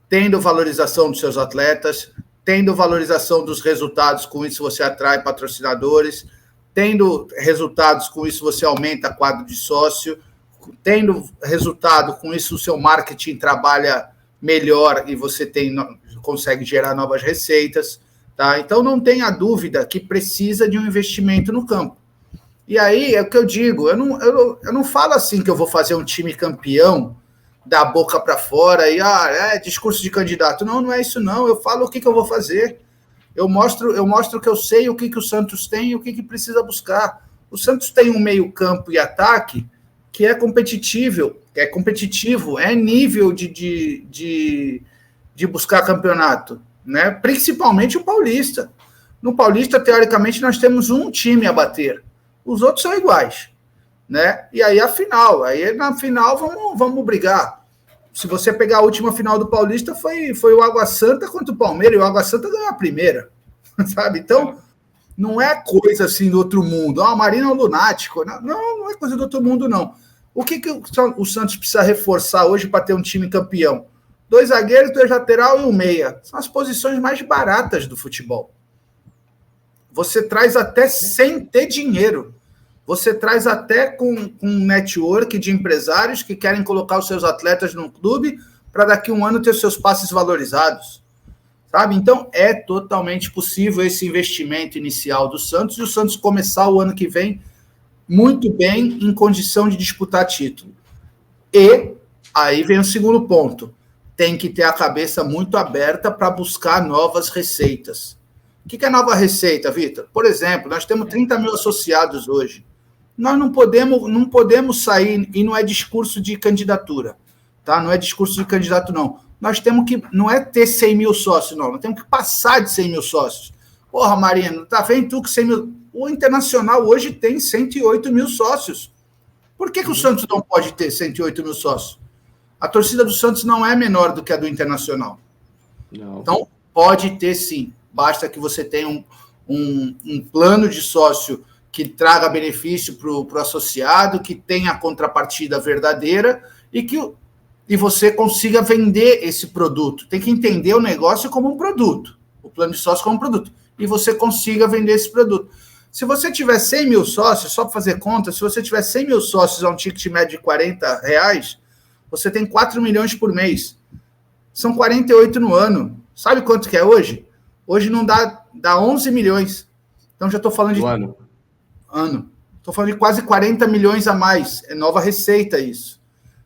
tendo valorização dos seus atletas, tendo valorização dos resultados, com isso você atrai patrocinadores, tendo resultados, com isso você aumenta quadro de sócio, tendo resultado, com isso o seu marketing trabalha melhor e você consegue gerar novas receitas. Tá? Então, não tenha dúvida que precisa de um investimento no campo. E aí, é o que eu digo, eu não falo assim que eu vou fazer um time campeão da boca para fora e discurso de candidato. Não é isso não, eu falo o que eu vou fazer. Eu mostro que eu sei o que o Santos tem e o que precisa buscar. O Santos tem um meio campo e ataque que é competitivo, é nível de buscar campeonato. Né? Principalmente o Paulista. No Paulista, teoricamente, nós temos um time a bater. Os outros são iguais. Né? E aí na final vamos brigar. Se você pegar a última final do Paulista, foi o Água Santa contra o Palmeiras, e o Água Santa ganhou a primeira. Sabe? Então, não é coisa assim do outro mundo. O Marino é um lunático. Não é coisa do outro mundo, não. O que o Santos precisa reforçar hoje para ter um time campeão? 2 zagueiros, 2 lateral e 1 meia. São as posições mais baratas do futebol. Você traz até sem ter dinheiro. Você traz até com um network de empresários que querem colocar os seus atletas no clube para daqui a um ano ter os seus passes valorizados. Sabe? Então, é totalmente possível esse investimento inicial do Santos e o Santos começar o ano que vem muito bem em condição de disputar título. E aí vem o segundo ponto. Tem que ter a cabeça muito aberta para buscar novas receitas. O que é nova receita, Vitor? Por exemplo, nós temos 30 mil associados hoje. Nós não podemos sair, e não é discurso de candidatura, tá? Não é discurso de candidato, não. Nós temos que, não é ter 100 mil sócios, não. Nós temos que passar de 100 mil sócios. Porra, Marino, tá vendo tu que 100 mil... O Internacional hoje tem 108 mil sócios. Por que o Santos não pode ter 108 mil sócios? A torcida do Santos não é menor do que a do Internacional. Não. Então, pode ter sim. Basta que você tenha um plano de sócio que traga benefício para o associado, que tenha a contrapartida verdadeira e você consiga vender esse produto. Tem que entender o negócio como um produto, o plano de sócio como um produto, e você consiga vender esse produto. Se você tiver 100 mil sócios, só para fazer conta, se você tiver 100 mil sócios a um ticket médio de R$40, você tem 4 milhões por mês. São 48 no ano. Sabe quanto que é hoje? Hoje não dá 11 milhões. Então já estou falando de ano. Estou falando de quase 40 milhões a mais. É nova receita isso.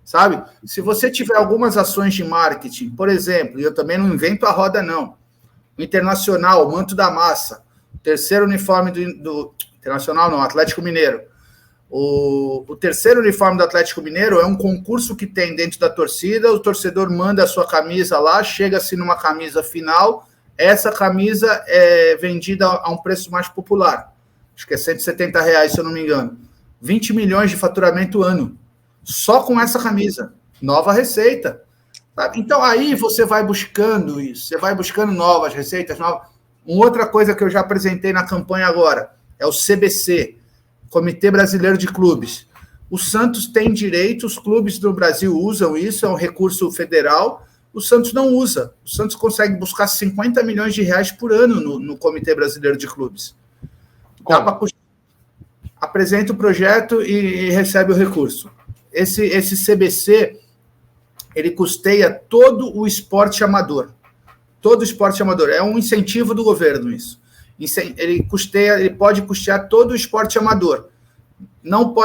Sabe? Se você tiver algumas ações de marketing, por exemplo, e eu também não invento a roda, não. O Internacional, o Manto da Massa, o terceiro uniforme do Internacional, não, Atlético Mineiro. O terceiro uniforme do Atlético Mineiro é um concurso que tem dentro da torcida, o torcedor manda a sua camisa lá, chega-se numa camisa final, essa camisa é vendida a um preço mais popular, acho que é R$170, se eu não me engano. 20 milhões de faturamento ano, só com essa camisa, nova receita. Sabe? Então aí você vai buscando isso, você vai buscando novas receitas, novas. Uma outra coisa que eu já apresentei na campanha agora é o CBC, Comitê Brasileiro de Clubes. O Santos tem direito, os clubes do Brasil usam isso, é um recurso federal, o Santos não usa. O Santos consegue buscar 50 milhões de reais por ano no Comitê Brasileiro de Clubes. Apresenta o projeto e recebe o recurso. Esse CBC, ele custeia todo o esporte amador. Todo o esporte amador. É um incentivo do governo isso. Ele pode custear todo o esporte amador.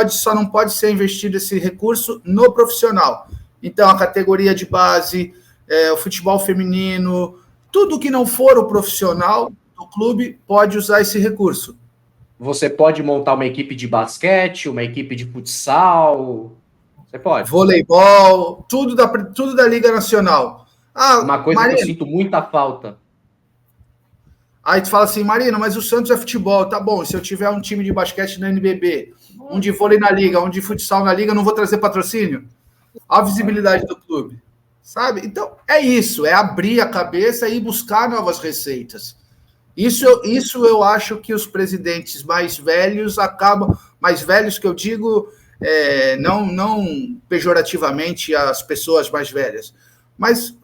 Só não pode ser investido esse recurso no profissional. Então, a categoria de base, o futebol feminino, tudo que não for o profissional do clube pode usar esse recurso. Você pode montar uma equipe de basquete, uma equipe de futsal. Você pode. Voleibol, tudo da Liga Nacional. Uma coisa Marino, que eu sinto muita falta. Aí tu fala assim, Marina, mas o Santos é futebol, tá bom, se eu tiver um time de basquete na NBB, um de vôlei na Liga, um de futsal na Liga, eu não vou trazer patrocínio? A visibilidade do clube, sabe? Então, é isso, é abrir a cabeça e buscar novas receitas. Isso eu acho que os presidentes mais velhos acabam, mais velhos que eu digo, não pejorativamente as pessoas mais velhas, mas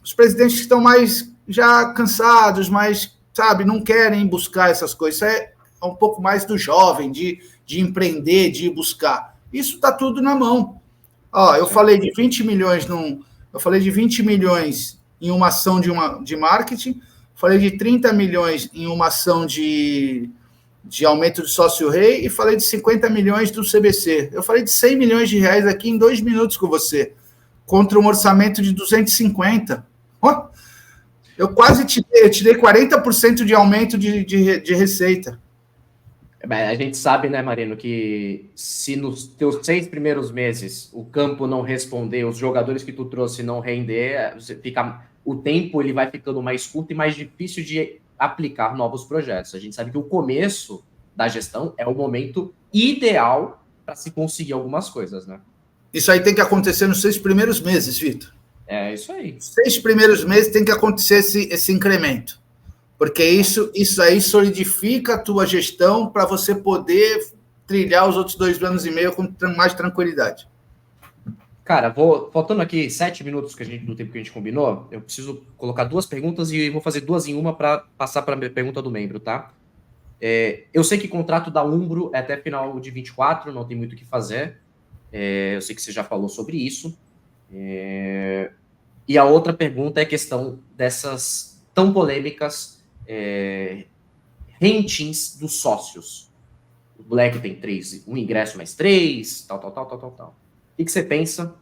os presidentes que estão mais já cansados, mais, sabe, não querem buscar essas coisas. É um pouco mais do jovem, de empreender, de buscar. Isso está tudo na mão. Eu falei de 20 milhões em uma ação de marketing, falei de 30 milhões em uma ação de aumento de sócio-rei e falei de 50 milhões do CBC. Eu falei de 100 milhões de reais aqui em 2 minutos com você, contra um orçamento de 250. Eu quase te dei 40% de aumento de receita. A gente sabe, né, Marino, que se nos teus 6 primeiros meses o campo não responder, os jogadores que tu trouxe não render, o tempo ele vai ficando mais curto e mais difícil de aplicar novos projetos. A gente sabe que o começo da gestão é o momento ideal para se conseguir algumas coisas, né? Isso aí tem que acontecer nos 6 primeiros meses, Vitor. É isso aí. 6 primeiros meses tem que acontecer esse incremento. Porque isso aí solidifica a tua gestão para você poder trilhar os outros 2 anos e meio com mais tranquilidade. Cara, faltando aqui 7 minutos do tempo que a gente combinou, eu preciso colocar 2 perguntas e vou fazer 2 em uma para passar para a pergunta do membro, tá? Eu sei que o contrato da Umbro é até final de 24, não tem muito o que fazer. Eu sei que você já falou sobre isso. E a outra pergunta é a questão dessas tão polêmicas rentins dos sócios. O Black tem 3, um ingresso mais 3, tal. O que você pensa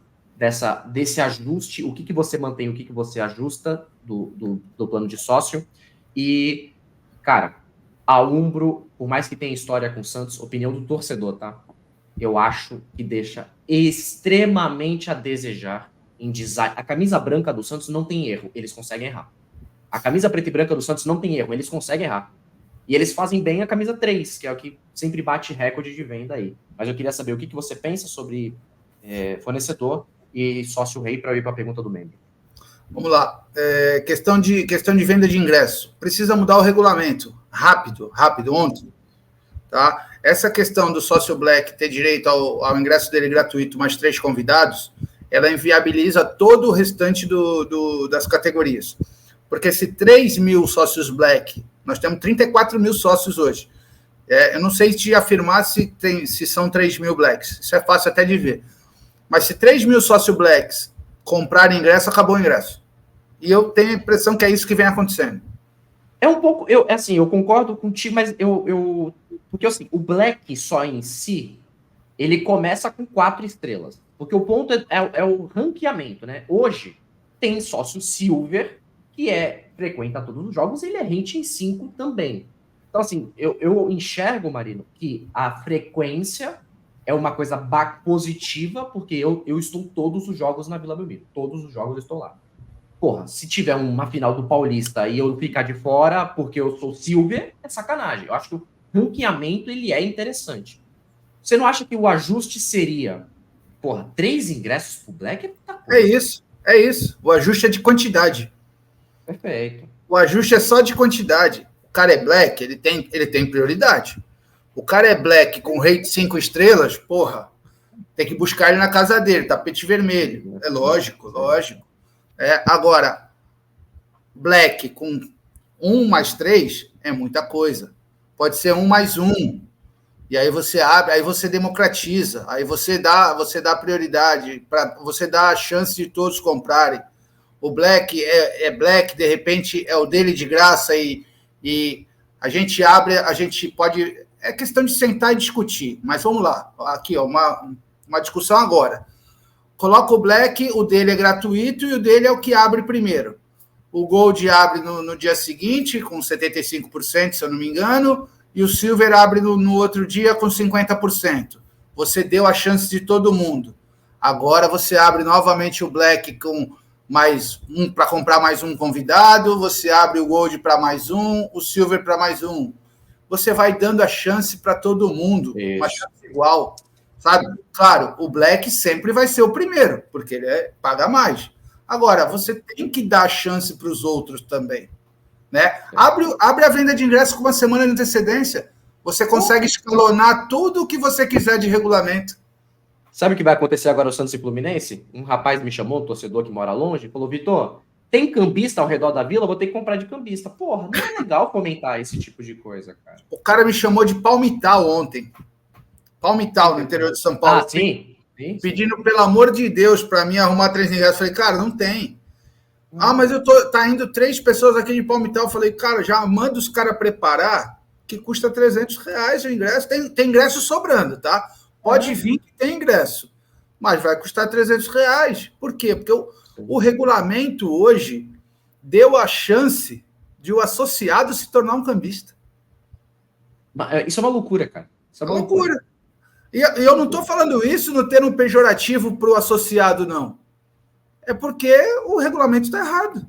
desse ajuste? O que você mantém, o que você ajusta do plano de sócio? E, cara, a Umbro, por mais que tenha história com o Santos, opinião do torcedor, tá? Eu acho que deixa extremamente a desejar em design. A camisa branca do Santos não tem erro, eles conseguem errar. A camisa preta e branca do Santos não tem erro, eles conseguem errar. E eles fazem bem a camisa 3, que é o que sempre bate recorde de venda aí. Mas eu queria saber o que você pensa sobre fornecedor e sócio-rei para eu ir para a pergunta do membro. Vamos lá. Questão de venda de ingresso. Precisa mudar o regulamento. Rápido, ontem. Tá? Essa questão do sócio Black ter direito ao ingresso dele gratuito, mais 3 convidados, ela inviabiliza todo o restante das categorias. Porque se 3 mil sócios Black, nós temos 34 mil sócios hoje. Eu não sei te afirmar se são 3 mil Blacks. Isso é fácil até de ver. Mas se 3 mil sócios Blacks comprarem ingresso, acabou o ingresso. E eu tenho a impressão que é isso que vem acontecendo. É um pouco... Eu concordo contigo, mas porque assim, o Black só em si, ele começa com 4 estrelas. Porque o ponto é o ranqueamento, né? Hoje, tem sócio Silver, que frequenta todos os jogos, e ele é rating 5 também. Então, assim, eu enxergo, Marino, que a frequência é uma coisa positiva, porque eu estou todos os jogos na Vila Belmiro. Todos os jogos eu estou lá. Porra, se tiver uma final do Paulista e eu ficar de fora porque eu sou Silver, é sacanagem. Eu acho que o ranqueamento, ele é interessante. Você não acha que o ajuste seria, 3 ingressos pro Black? É isso. O ajuste é de quantidade. Perfeito. O ajuste é só de quantidade. O cara é Black, ele tem prioridade. O cara é Black com rate 5 estrelas, porra, tem que buscar ele na casa dele, tapete vermelho. É lógico. Agora, Black com 1 mais 3 é muita coisa. Pode ser 1 mais 1. E aí você abre, aí você democratiza, aí você dá prioridade, você dá a chance de todos comprarem. O Black é Black, de repente é o dele de graça e a gente abre, a gente pode... É questão de sentar e discutir, mas vamos lá. Aqui, ó, uma discussão agora. Coloca o Black, o dele é gratuito e o dele é o que abre primeiro. O Gold abre no dia seguinte, com 75%, se eu não me engano, e o Silver abre no outro dia com 50%. Você deu a chance de todo mundo. Agora você abre novamente o Black com mais um para comprar mais um convidado, você abre o Gold para mais um, o Silver para mais um. Você vai dando a chance para todo mundo, uma chance igual, sabe? Claro, o Black sempre vai ser o primeiro, porque ele paga mais. Agora, você tem que dar chance para os outros também. Né? Abre a venda de ingressos com uma semana de antecedência. Você consegue escalonar tudo o que você quiser de regulamento. Sabe o que vai acontecer agora no Santos e Fluminense? Um rapaz me chamou, um torcedor que mora longe, falou: Vitor, tem cambista ao redor da vila? Eu vou ter que comprar de cambista. Porra, não é legal comentar esse tipo de coisa, cara. O cara me chamou de Palmital ontem. Palmital, no interior de São Paulo. Sim. Pedindo, pelo amor de Deus, para mim arrumar 3 ingressos. Falei, cara, não tem. Mas tá indo 3 pessoas aqui de Palmital. Eu falei, cara, já manda os caras preparar, que custa R$300 o ingresso. Tem ingresso sobrando, tá? Pode vir que tem ingresso, mas vai custar R$300. Por quê? Porque o regulamento hoje deu a chance de o associado se tornar um cambista. Isso é uma loucura, cara. Isso é uma loucura. E eu não estou falando isso no termo pejorativo para o associado, não. É porque o regulamento está errado.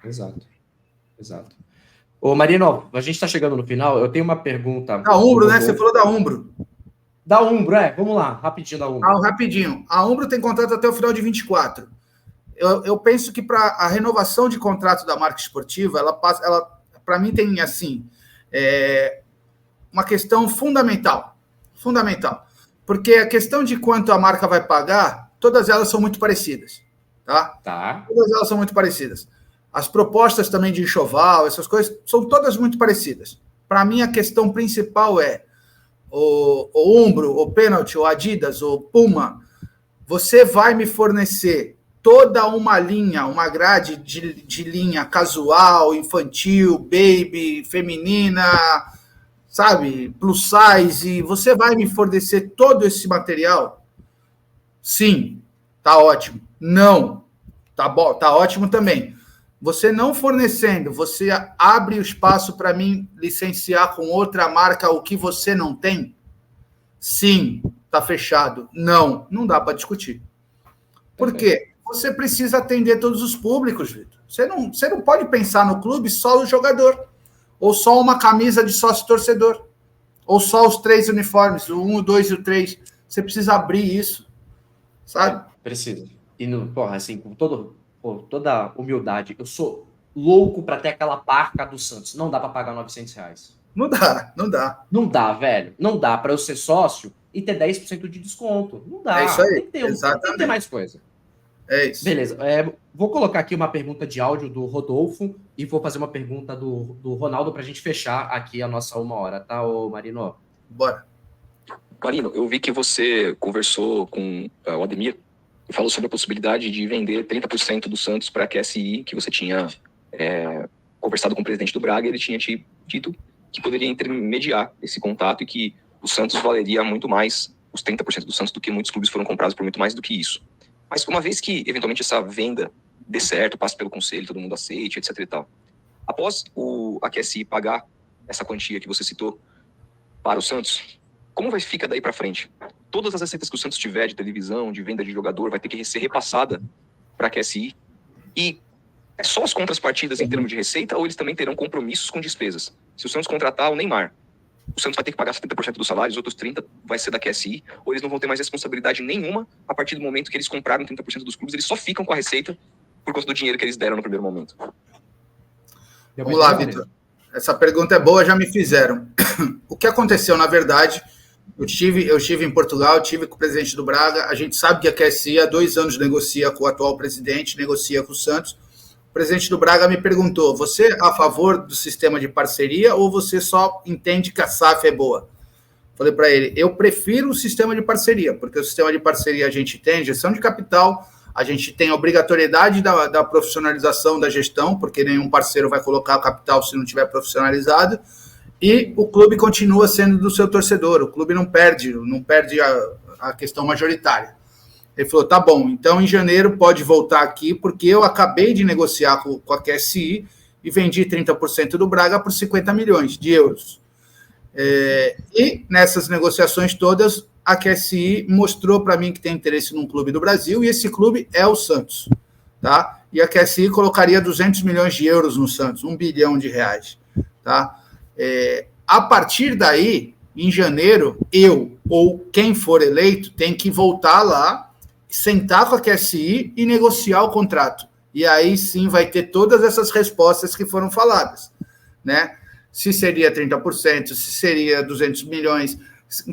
Exato. Ô, Marino, a gente está chegando no final. Eu tenho uma pergunta. Da Umbro, né? Você falou da Umbro. Da Umbro, vamos lá, rapidinho da Umbro. Rapidinho. A Umbro tem contrato até o final de 24. Eu penso que para a renovação de contrato da marca esportiva, ela para mim tem assim uma questão fundamental, porque a questão de quanto a marca vai pagar, todas elas são muito parecidas, tá? Todas elas são muito parecidas. As propostas também de enxoval, essas coisas, são todas muito parecidas. Para mim, a questão principal é o Umbro, o Penalty, o Adidas, o Puma, você vai me fornecer toda uma linha, uma grade de linha casual, infantil, baby, feminina, sabe, plus size, e você vai me fornecer todo esse material? Sim, tá ótimo. Não, tá bom, tá ótimo também. Você não fornecendo, você abre o espaço para mim licenciar com outra marca o que você não tem? Sim, tá fechado. Não dá para discutir. Por quê? Você precisa atender todos os públicos, Vitor. Você não pode pensar no clube só o jogador, ou só uma camisa de sócio-torcedor, ou só os 3 uniformes, o 1, o 2 e o 3. Você precisa abrir isso, sabe? Precisa. E, assim, com pô, toda humildade, eu sou louco para ter aquela parca do Santos. Não dá para pagar R$ 900. Não dá, não dá. Não dá, velho. Não dá para eu ser sócio e ter 10% de desconto. Não dá. É isso aí, Tem que ter, exatamente. tem que ter mais coisa. É isso. Beleza. Vou colocar aqui uma pergunta de áudio do Rodolfo e vou fazer uma pergunta do Ronaldo para a gente fechar aqui a nossa 1 hora, tá, ô Marino? Bora. Marino, eu vi que você conversou com o Ademir e falou sobre a possibilidade de vender 30% do Santos para a QSI, que você tinha conversado com o presidente do Braga, e ele tinha te dito que poderia intermediar esse contato e que o Santos valeria muito mais, os 30% do Santos, do que muitos clubes foram comprados por muito mais do que isso. Mas uma vez que, eventualmente, essa venda dê certo, passe pelo conselho, todo mundo aceite, etc e tal, após a QSI pagar essa quantia que você citou para o Santos, como vai ficar daí para frente? Todas as receitas que o Santos tiver de televisão, de venda de jogador, vai ter que ser repassada para a QSI? E é só as contrapartidas em termos de receita, ou eles também terão compromissos com despesas? Se o Santos contratar o Neymar, o Santos vai ter que pagar 70% dos salários, os outros 30% vai ser da QSI, ou eles não vão ter mais responsabilidade nenhuma a partir do momento que eles compraram 30% dos clubes, eles só ficam com a receita por conta do dinheiro que eles deram no primeiro momento. Vamos lá, Vitor. Essa pergunta é boa, já me fizeram. O que aconteceu, na verdade, eu estive em Portugal, estive com o presidente do Braga, a gente sabe que a QSI há 2 anos negocia com o atual presidente, negocia com o Santos. O presidente do Braga me perguntou, você é a favor do sistema de parceria ou você só entende que a SAF é boa? Falei para ele, eu prefiro o sistema de parceria, porque o sistema de parceria a gente tem gestão de capital, a gente tem a obrigatoriedade da profissionalização da gestão, porque nenhum parceiro vai colocar o capital se não tiver profissionalizado, e o clube continua sendo do seu torcedor, o clube não perde a questão majoritária. Ele falou, tá bom, então em janeiro pode voltar aqui, porque eu acabei de negociar com a QSI e vendi 30% do Braga por 50 milhões de euros. E nessas negociações todas, a QSI mostrou para mim que tem interesse num clube do Brasil, e esse clube é o Santos. Tá? E a QSI colocaria 200 milhões de euros no Santos, R$1 bilhão. Tá? A partir daí, em janeiro, eu ou quem for eleito tem que voltar lá, sentar com a QSI e negociar o contrato. E aí sim vai ter todas essas respostas que foram faladas, né? Se seria 30%, se seria 200 milhões,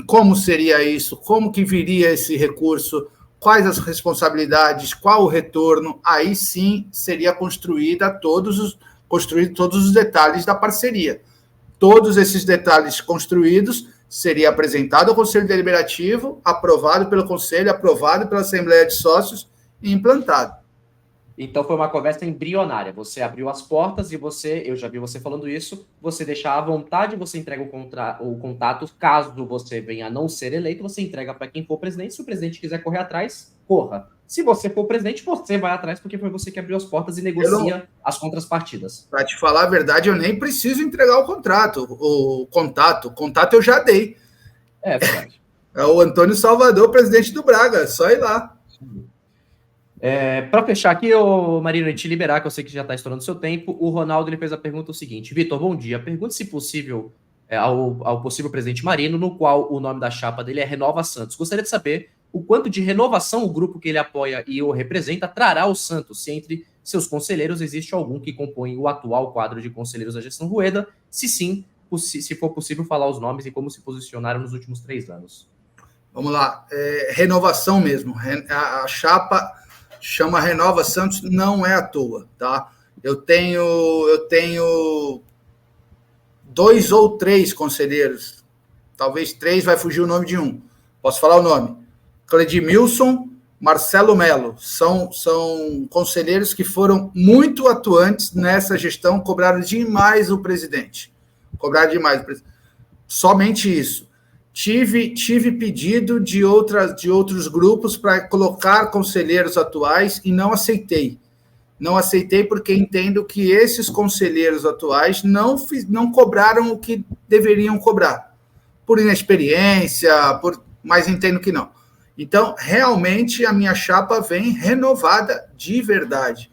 como seria isso, como que viria esse recurso, quais as responsabilidades, qual o retorno, aí sim seria construído todos os detalhes da parceria. Todos esses detalhes construídos seria apresentado ao Conselho Deliberativo, aprovado pelo Conselho, aprovado pela Assembleia de Sócios e implantado. Então foi uma conversa embrionária. Você abriu as portas e eu já vi você falando isso, você deixa à vontade, você entrega o contato, caso você venha a não ser eleito, você entrega para quem for presidente. Se o presidente quiser correr atrás, corra. Se você for presidente, você vai atrás, porque foi você que abriu as portas e negocia as contrapartidas. Para te falar a verdade, eu nem preciso entregar o contrato, o contato eu já dei. É verdade. É o Antônio Salvador, presidente do Braga, é só ir lá. Para fechar aqui, Marino, e te liberar, que eu sei que já está estourando seu tempo, o Ronaldo ele fez a pergunta seguinte: Vitor, bom dia. Pergunte se possível ao possível presidente Marino, no qual o nome da chapa dele é Renova Santos. Gostaria de saber o quanto de renovação o grupo que ele apoia e o representa trará ao Santos, se entre seus conselheiros existe algum que compõe o atual quadro de conselheiros da gestão Rueda, se sim, se for possível falar os nomes e como se posicionaram nos últimos 3 anos. Vamos lá, renovação mesmo. A chapa chama Renova Santos, não é à toa, tá? Eu tenho 2 ou 3 conselheiros, talvez 3, vai fugir o nome de um. Posso falar o nome? Cledimilson, Marcelo Melo, são conselheiros que foram muito atuantes nessa gestão, cobraram demais o presidente. Somente isso. Tive pedido de outros grupos para colocar conselheiros atuais e não aceitei. Não aceitei porque entendo que esses conselheiros atuais não cobraram o que deveriam cobrar. Por inexperiência, mas entendo que não. Então, realmente, a minha chapa vem renovada de verdade.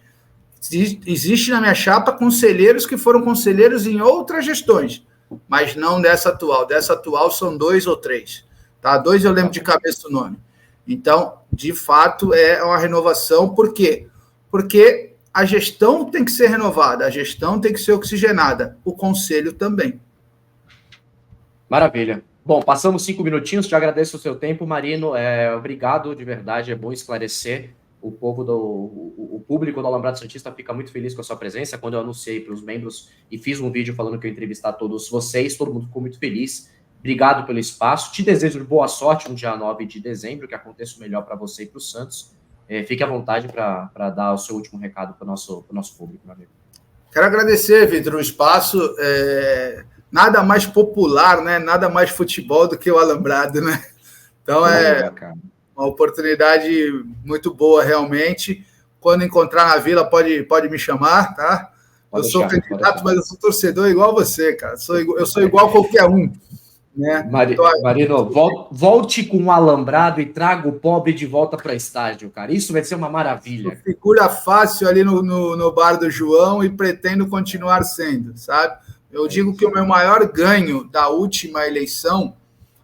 Existe na minha chapa conselheiros que foram conselheiros em outras gestões, mas não dessa atual. Dessa atual são 2 ou 3. Tá? 2 eu lembro de cabeça o nome. Então, de fato, é uma renovação. Por quê? Porque a gestão tem que ser renovada, a gestão tem que ser oxigenada, o conselho também. Maravilha. Bom, passamos 5 minutinhos, te agradeço o seu tempo, Marino, obrigado, de verdade, é bom esclarecer. O público do Alambrado Santista fica muito feliz com a sua presença. Quando eu anunciei para os membros e fiz um vídeo falando que eu ia entrevistar todos vocês, todo mundo ficou muito feliz. Obrigado pelo espaço. Te desejo boa sorte no dia 9 de dezembro, que aconteça o melhor para você e para o Santos. Fique à vontade para dar o seu último recado para o nosso público, meu amigo. Quero agradecer, Vitor, o espaço. Nada mais popular, né? Nada mais futebol do que o Alambrado, né? Então uma oportunidade muito boa, realmente. Quando encontrar na Vila, pode me chamar, tá? Eu sou candidato, mas eu sou torcedor igual você, cara. Eu sou igual a qualquer um. Né? Marino, volte com o Alambrado e traga o pobre de volta para estádio, cara. Isso vai ser uma maravilha. Figura fácil ali no bar do João e pretendo continuar sendo, sabe? Eu digo que o meu maior ganho da última eleição,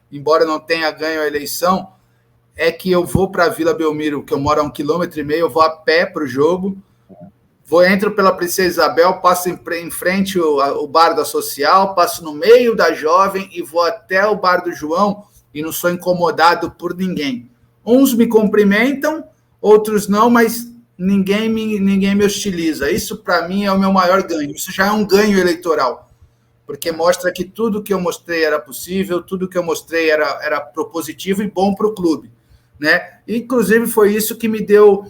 embora não tenha ganho a eleição, é que eu vou para a Vila Belmiro, que eu moro a 1,5 km, eu vou a pé para o jogo, entro pela Princesa Isabel, passo em frente o bar da Social, passo no meio da Jovem e vou até o bar do João e não sou incomodado por ninguém. Uns me cumprimentam, outros não, mas ninguém me hostiliza. Isso, para mim, é o meu maior ganho. Isso já é um ganho eleitoral, porque mostra que tudo que eu mostrei era possível, tudo que eu mostrei era propositivo e bom para o clube. Né? Inclusive, foi isso que me deu...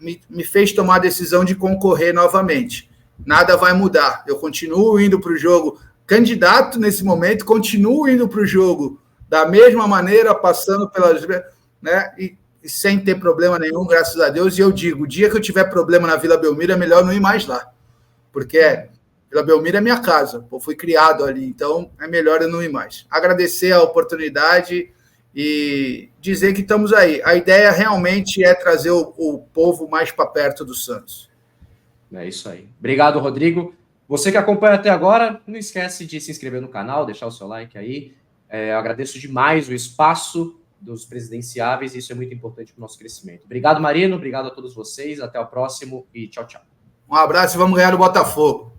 me fez tomar a decisão de concorrer novamente. Nada vai mudar. Eu continuo indo para o jogo candidato nesse momento, continuo indo para o jogo da mesma maneira, passando pelas... Né, e sem ter problema nenhum, graças a Deus. E eu digo, o dia que eu tiver problema na Vila Belmiro, é melhor não ir mais lá. Porque Vila Belmiro é minha casa. Eu fui criado ali, então é melhor eu não ir mais. Agradecer a oportunidade e dizer que estamos aí. A ideia realmente é trazer o povo mais para perto do Santos. É isso aí. Obrigado, Rodrigo. Você que acompanha até agora, não esquece de se inscrever no canal, deixar o seu like aí. Eu agradeço demais o espaço dos presidenciáveis, isso é muito importante para o nosso crescimento. Obrigado, Marino. Obrigado a todos vocês. Até o próximo e tchau, tchau. Um abraço e vamos ganhar o Botafogo.